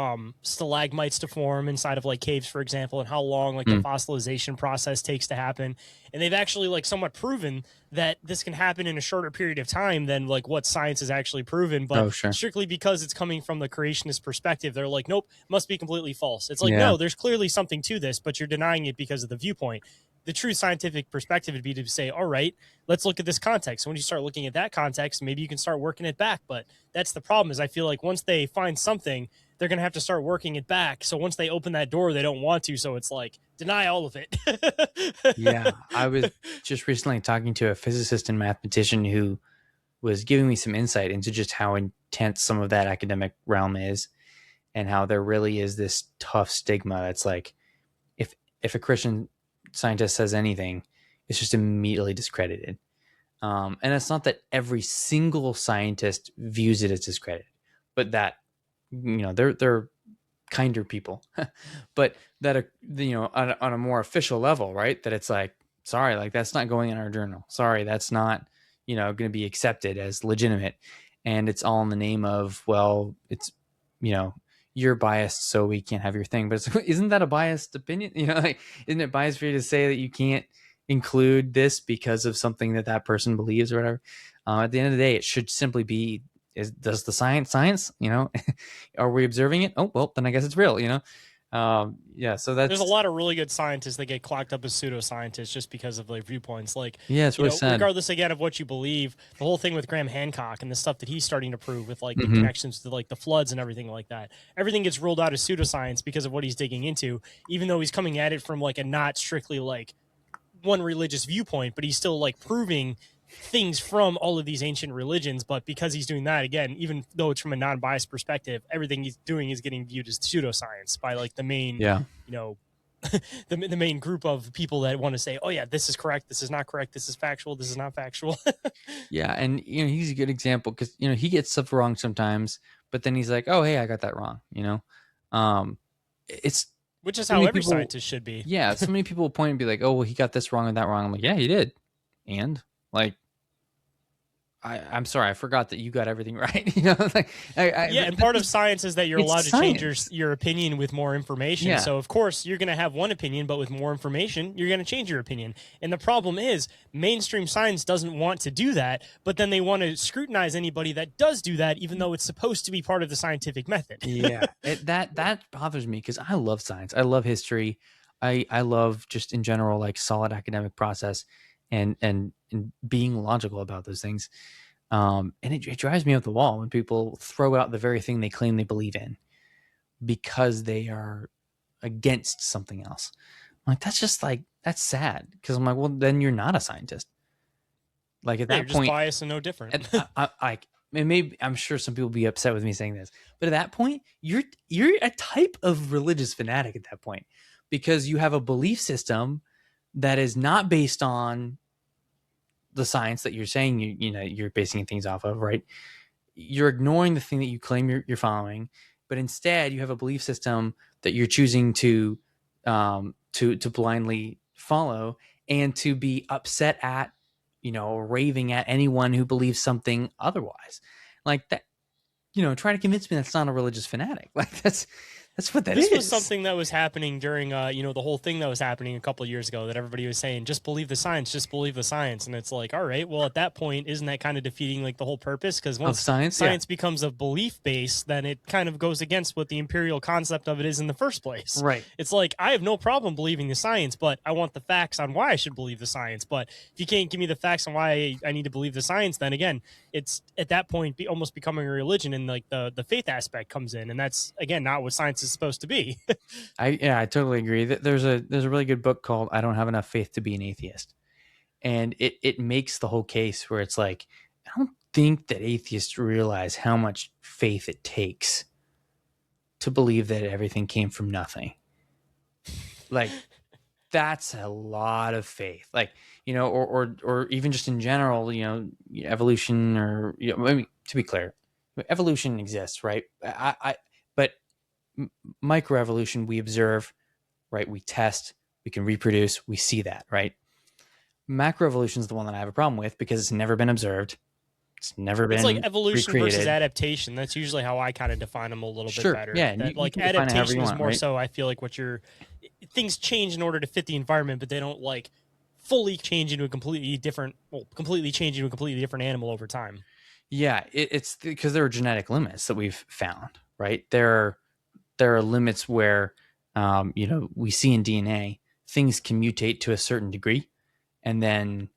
Speaker 1: stalagmites to form inside of like caves, for example, and how long like the fossilization process takes to happen. And they've actually like somewhat proven that this can happen in a shorter period of time than like what science has actually proven. But
Speaker 2: Oh, sure.
Speaker 1: strictly because it's coming from the creationist perspective, they're like, nope, must be completely false. It's like,
Speaker 2: Yeah.
Speaker 1: no, there's clearly something to this, but you're denying it because of the viewpoint. The true scientific perspective would be to say, all right, let's look at this context. And when you start looking at that context, maybe you can start working it back. But that's the problem, is I feel like once they find something, they're going to have to start working it back. So once they open that door, they don't want to. So it's like, deny all of it.
Speaker 2: Yeah. I was just recently talking to a physicist and mathematician who was giving me some insight into just how intense some of that academic realm is, and how there really is this tough stigma. That's like, if a Christian scientist says anything, it's just immediately discredited. And it's not that every single scientist views it as discredited, but that, they're kinder people, but that are, on a more official level, right? That it's like, sorry, like that's not going in our journal. Sorry, that's not, going to be accepted as legitimate. And it's all in the name of, well, it's, you're biased, so we can't have your thing. But isn't that a biased opinion? Like, isn't it biased for you to say that you can't include this because of something that person believes or whatever? At the end of the day, it should simply be, does the science, are we observing it? Oh, well, then I guess it's real, yeah. So
Speaker 1: there's a lot of really good scientists that get clocked up as pseudoscientists just because of like viewpoints. Like,
Speaker 2: yeah, it's really sad.
Speaker 1: Regardless again of what you believe, the whole thing with Graham Hancock and the stuff that he's starting to prove with like the connections to like the floods and everything like that, everything gets ruled out as pseudoscience because of what he's digging into, even though he's coming at it from like a not strictly like one religious viewpoint, but he's still like proving things from all of these ancient religions. But because he's doing that, again, even though it's from a non-biased perspective, everything he's doing is getting viewed as pseudoscience by like the main, the main group of people that want to say, oh yeah, this is correct, this is not correct, this is factual, this is not factual.
Speaker 2: Yeah. And he's a good example because he gets stuff wrong sometimes, but then he's like, oh hey, I got that wrong. It's
Speaker 1: which is how every scientist should be.
Speaker 2: Yeah. So many people will point and be like, oh well, he got this wrong and that wrong. I'm like, yeah, he did. And like, I'm sorry, I forgot that you got everything right.
Speaker 1: And part of science is that you're allowed to change your opinion with more information. Yeah. So of course you're going to have one opinion, but with more information, you're going to change your opinion. And the problem is mainstream science doesn't want to do that, but then they want to scrutinize anybody that does do that, even though it's supposed to be part of the scientific method.
Speaker 2: Yeah, that bothers me because I love science. I love history. I love just in general, like solid academic process and being logical about those things. And it drives me up the wall when people throw out the very thing they claim they believe in because they are against something else. I'm like, that's sad. Because I'm like, well, then you're not a scientist. Like at that
Speaker 1: you're
Speaker 2: point,
Speaker 1: just biased and no different.
Speaker 2: Maybe I'm sure some people will be upset with me saying this, but at that point, you're a type of religious fanatic at that point because you have a belief system that is not based on the science that you're saying you're basing things off of, right? You're ignoring the thing that you claim you're following, but instead you have a belief system that you're choosing to blindly follow and to be upset at, raving at anyone who believes something otherwise. Like that, try to convince me that's not a religious fanatic. Like that's what that is.
Speaker 1: This was something that was happening during, the whole thing that was happening a couple of years ago that everybody was saying, just believe the science, just believe the science. And it's like, all right, well, at that point, isn't that kind of defeating like the whole purpose? Because once science becomes a belief base, then it kind of goes against what the imperial concept of it is in the first place.
Speaker 2: Right.
Speaker 1: It's like, I have no problem believing the science, but I want the facts on why I should believe the science. But if you can't give me the facts on why I need to believe the science, then again, it's at that point almost becoming a religion, and like the faith aspect comes in. And that's, again, not what science is supposed to be.
Speaker 2: I totally agree. There's a really good book called I Don't Have Enough Faith to Be an Atheist. And it makes the whole case where it's like, I don't think that atheists realize how much faith it takes to believe that everything came from nothing. Like, that's a lot of faith. Like, or even just in general, evolution, or maybe to be clear, evolution exists, right? But microevolution we observe, right? We test, we can reproduce, we see that, right? Macroevolution is the one that I have a problem with because it's never been observed. It's never been
Speaker 1: It's like evolution versus
Speaker 2: recreated.
Speaker 1: adaptation. That's usually how I kind of define them a little bit
Speaker 2: Sure,
Speaker 1: better.
Speaker 2: yeah, and
Speaker 1: That
Speaker 2: you
Speaker 1: like
Speaker 2: can define it however
Speaker 1: adaptation
Speaker 2: you
Speaker 1: is
Speaker 2: want,
Speaker 1: more
Speaker 2: right?
Speaker 1: so I feel like things change in order to fit the environment, but they don't like fully change into a completely different animal over time.
Speaker 2: Yeah, it's because there are genetic limits that we've found, right? There are limits where, we see in DNA things can mutate to a certain degree, and then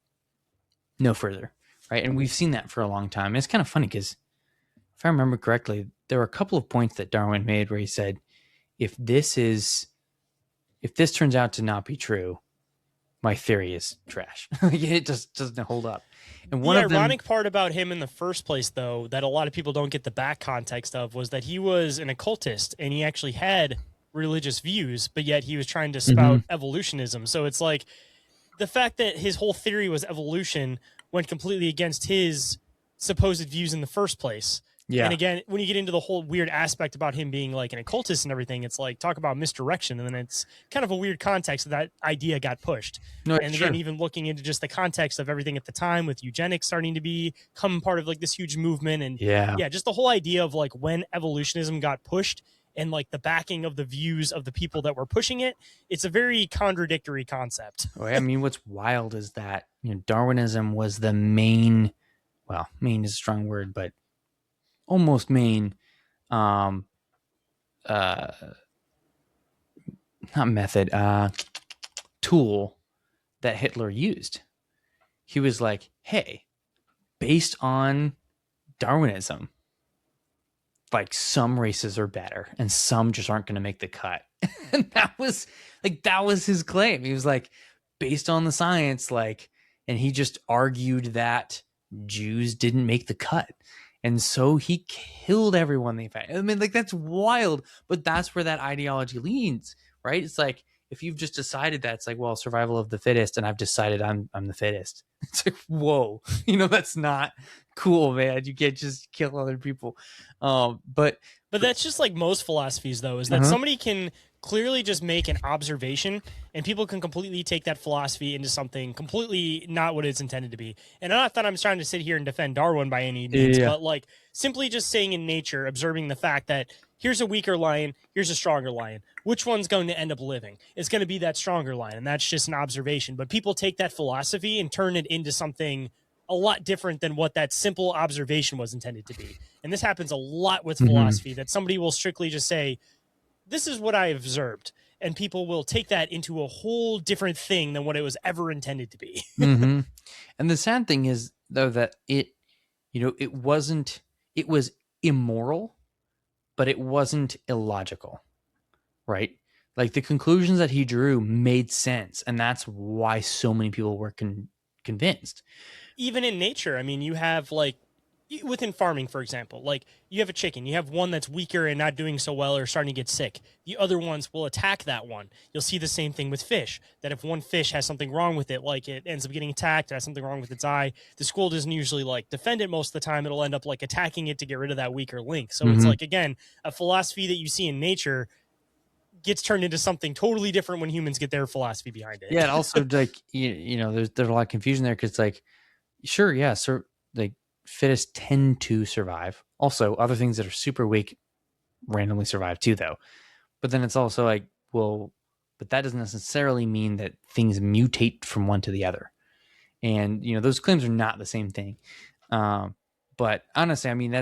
Speaker 2: no further, right? And we've seen that for a long time. And it's kind of funny because if I remember correctly, there were a couple of points that Darwin made where he said, if this turns out to not be true, my theory is trash. It just doesn't hold up. And one
Speaker 1: The
Speaker 2: of them,
Speaker 1: ironic part about him in the first place, though, that a lot of people don't get the back context of, was that he was an occultist and he actually had religious views, but yet he was trying to spout evolutionism. So it's like the fact that his whole theory was evolution went completely against his supposed views in the first place.
Speaker 2: yeah,
Speaker 1: And again, when you get into the whole weird aspect about him being like an occultist and everything, it's like talk about misdirection. And then it's kind of a weird context that idea got pushed.
Speaker 2: no,
Speaker 1: And
Speaker 2: sure.
Speaker 1: again, even looking into just the context of everything at the time with eugenics starting to become part of like this huge movement. And
Speaker 2: Yeah,
Speaker 1: just the whole idea of like when evolutionism got pushed and like the backing of the views of the people that were pushing it, it's a very contradictory concept.
Speaker 2: I mean, what's wild is that Darwinism was the main. Well, main is a strong word, but almost main. Um, uh, not method. Tool that Hitler used. He was like, "Hey, based on Darwinism, like some races are better and some just aren't going to make the cut." And that was his claim. He was like, based on the science, and he just argued that Jews didn't make the cut. And so he killed everyone they found. I mean, that's wild, but that's where that ideology leans, right? It's like, if you've just decided that, it's like, well, survival of the fittest, and I've decided I'm the fittest. It's like, whoa, that's not cool, man. You can't just kill other people. But
Speaker 1: that's just like most philosophies, though, is that somebody can clearly just make an observation and people can completely take that philosophy into something completely not what it's intended to be. And not that I'm trying to sit here and defend Darwin by any means, but like simply just saying in nature, observing the fact that here's a weaker lion, here's a stronger lion. Which one's going to end up living? It's going to be that stronger lion. And that's just an observation. But people take that philosophy and turn it into something a lot different than what that simple observation was intended to be. And this happens a lot with philosophy, that somebody will strictly just say, this is what I observed. And people will take that into a whole different thing than what it was ever intended to be.
Speaker 2: And the sad thing is, though, that it was immoral, but it wasn't illogical, right? Like the conclusions that he drew made sense. And that's why so many people were convinced.
Speaker 1: Even in nature, I mean, you have like within farming, for example, like you have a chicken, you have one that's weaker and not doing so well or starting to get sick. The other ones will attack that one. You'll see the same thing with fish, that if one fish has something wrong with it, like it ends up getting attacked, it has something wrong with its eye, the school doesn't usually like defend it most of the time. It'll end up like attacking it to get rid of that weaker link. So it's like, again, a philosophy that you see in nature gets turned into something totally different when humans get their philosophy behind it.
Speaker 2: Yeah, and also like there's a lot of confusion there because like, sure, yeah, so like fittest tend to survive. Also, other things that are super weak randomly survive too, though. But then it's also like, well, but that doesn't necessarily mean that things mutate from one to the other. And those claims are not the same thing. But honestly, I mean,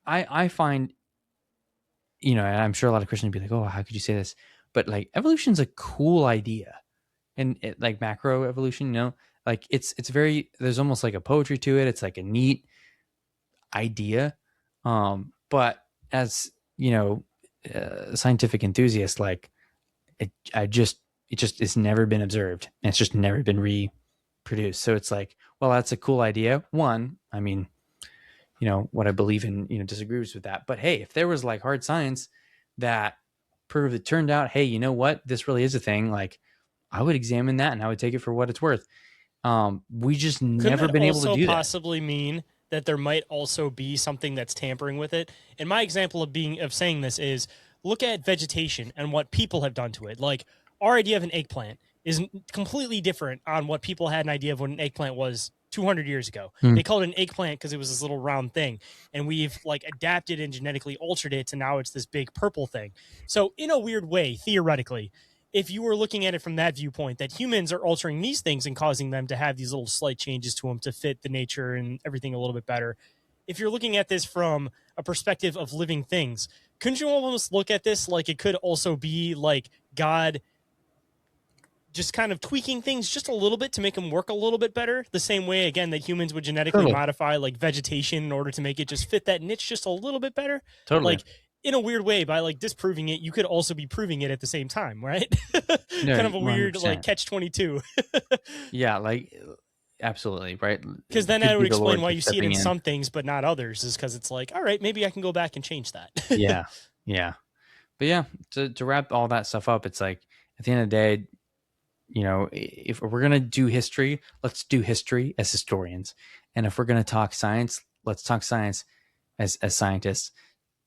Speaker 2: I find, and I'm sure a lot of Christians would be like, oh, how could you say this? But like evolution's a cool idea, and like macro evolution, like it's very, there's almost like a poetry to it. It's like a neat idea. But as scientific enthusiast, like it just it's never been observed and it's just never been reproduced. So it's like, well, that's a cool idea. One, I mean, what I believe in, disagrees with that. But hey, if there was like hard science that proved it turned out, hey, you know what, this really is a thing, like I would examine that and I would take it for what it's worth. We just never been able to do that.
Speaker 1: Possibly mean that there might also be something that's tampering with it. And my example of saying this is look at vegetation and what people have done to it. Like our idea of an eggplant is completely different on what people had an idea of what an eggplant was 200 years ago.
Speaker 2: Hmm.
Speaker 1: They called it an eggplant because it was this little round thing, and we've like adapted and genetically altered it to now it's this big purple thing. So in a weird way, theoretically, if you were looking at it from that viewpoint, that humans are altering these things and causing them to have these little slight changes to them to fit the nature and everything a little bit better. If you're looking at this from a perspective of living things, couldn't you almost look at this like it could also be like God just kind of tweaking things just a little bit to make them work a little bit better, the same way again that humans would genetically
Speaker 2: Totally.
Speaker 1: modify like vegetation in order to make it just fit that niche just a little bit better?
Speaker 2: Totally.
Speaker 1: Like in a weird way, by like disproving it, you could also be proving it at the same time, right?
Speaker 2: No,
Speaker 1: Kind of a weird
Speaker 2: 100%.
Speaker 1: like catch-22.
Speaker 2: Yeah, like absolutely, right?
Speaker 1: Because then
Speaker 2: Could
Speaker 1: that
Speaker 2: be
Speaker 1: would
Speaker 2: the
Speaker 1: explain
Speaker 2: Lord
Speaker 1: why
Speaker 2: just
Speaker 1: you see it
Speaker 2: stepping
Speaker 1: in
Speaker 2: in.
Speaker 1: some things but not others, is because it's like, all right, maybe I can go back and change that.
Speaker 2: Yeah. But yeah, to wrap all that stuff up, it's like at the end of the day, you know, if we're gonna do history, let's do history as historians, and if we're gonna talk science, let's talk science as scientists,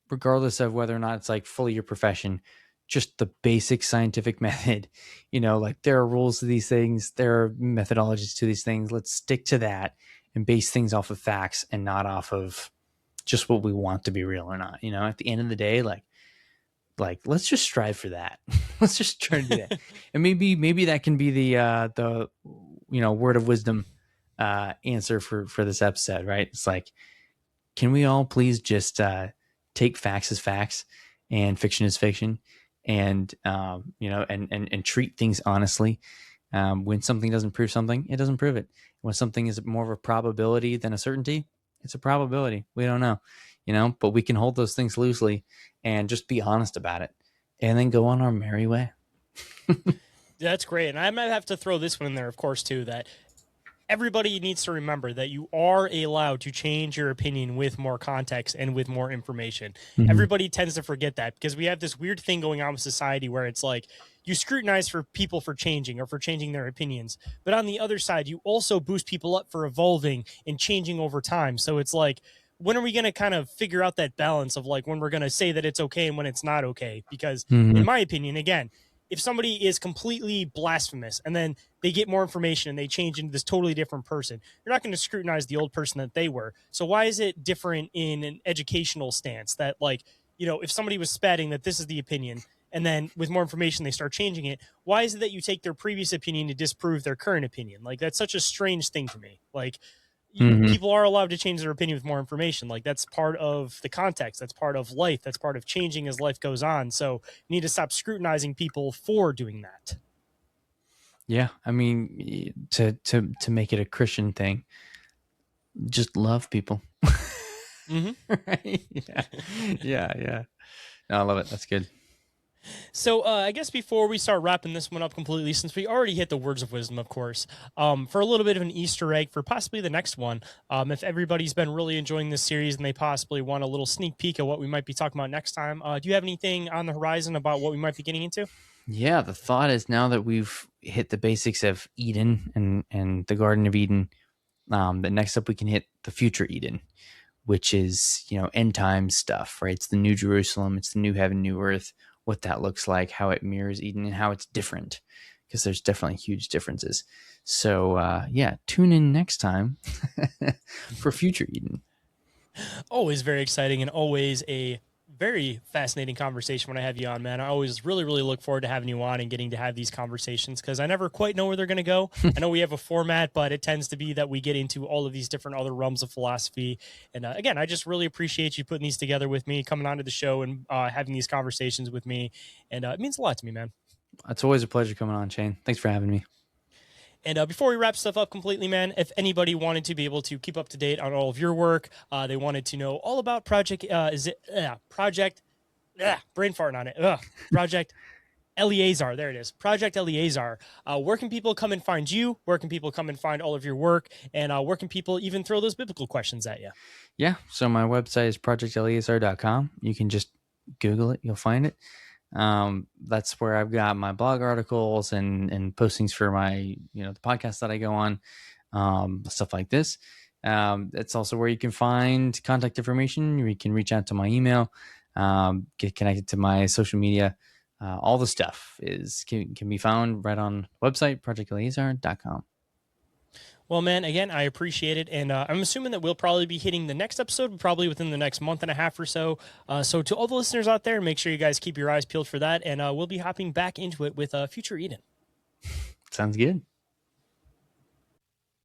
Speaker 2: regardless of whether or not it's like fully your profession. Just the basic scientific method, you know, like there are rules to these things, there are methodologies to these things. Let's stick to that and base things off of facts and not off of just what we want to be real or not. You know, at the end of the day, like let's just strive for that. Let's just try to do that. And maybe that can be the you know, word of wisdom answer for this episode, right? It's like, can we all please just take facts as facts and fiction as fiction, and you know, and treat things honestly. When something doesn't prove something, it doesn't prove it. When something is more of a probability than a certainty, it's a probability. We don't know, you know, but we can hold those things loosely and just be honest about it, and then go on our merry way.
Speaker 1: That's great. And I might have to throw this one in there, of course, too, that everybody needs to remember that you are allowed to change your opinion with more context and with more information.
Speaker 2: Mhm.
Speaker 1: Everybody tends to forget that because we have this weird thing going on with society where it's like you scrutinize for people for changing or for changing their opinions. But on the other side, you also boost people up for evolving and changing over time. So it's like, when are we going to kind of figure out that balance of like when we're going to say that it's okay and when it's not okay? Because in my opinion, again, if somebody is completely blasphemous and then they get more information and they change into this totally different person, you're not going to scrutinize the old person that they were. So why is it different in an educational stance that, like, you know, if somebody was spatting that this is the opinion and then with more information they start changing it, why is it that you take their previous opinion to disprove their current opinion? Like, that's such a strange thing to me. Like, people are allowed to change their opinion with more information. Like, that's part of the context. That's part of life. That's part of changing as life goes on. So you need to stop scrutinizing people for doing that.
Speaker 2: Yeah, I mean, to make it a Christian thing, just love people. Right? Yeah. No, I love it. That's good.
Speaker 1: So I guess before we start wrapping this one up completely, since we already hit the words of wisdom, of course, for a little bit of an Easter egg for possibly the next one, if everybody's been really enjoying this series and they possibly want a little sneak peek at what we might be talking about next time, do you have anything on the horizon about what we might be getting into?
Speaker 2: Yeah, the thought is now that we've hit the basics of Eden and the Garden of Eden, that next up we can hit the future Eden, which is, you know, end time stuff, right? It's the new Jerusalem, it's the new heaven, new earth, what that looks like, how it mirrors Eden, and how it's different, because there's definitely huge differences. So yeah, tune in next time for future Eden.
Speaker 1: Always very exciting and always a very fascinating conversation when I have you on, man. I always really, really look forward to having you on and getting to have these conversations because I never quite know where they're going to go. I know we have a format, but it tends to be that we get into all of these different other realms of philosophy. And again, I just really appreciate you putting these together with me, coming onto the show and having these conversations with me. And it means a lot to me, man.
Speaker 2: It's always a pleasure coming on, Shayn. Thanks for having me.
Speaker 1: And before we wrap stuff up completely, man, if anybody wanted to be able to keep up to date on all of your work, they wanted to know all about Project brain farting on it. Project Eleazar. There it is. Project Eleazar. Where can people come and find you? Where can people come and find all of your work? And where can people even throw those biblical questions at you?
Speaker 2: Yeah, so my website is projecteleazar.com. You can just Google it. You'll find it. That's where I've got my blog articles and postings for my, you know, the podcast that I go on, stuff like this. It's also where you can find contact information. You can reach out to my email, get connected to my social media. All the stuff can be found right on the website, projecteleazar.com.
Speaker 1: Well, man, again, I appreciate it, and I'm assuming that we'll probably be hitting the next episode probably within the next month and a half or so. So to all the listeners out there, make sure you guys keep your eyes peeled for that, and we'll be hopping back into it with future Eden.
Speaker 2: Sounds good.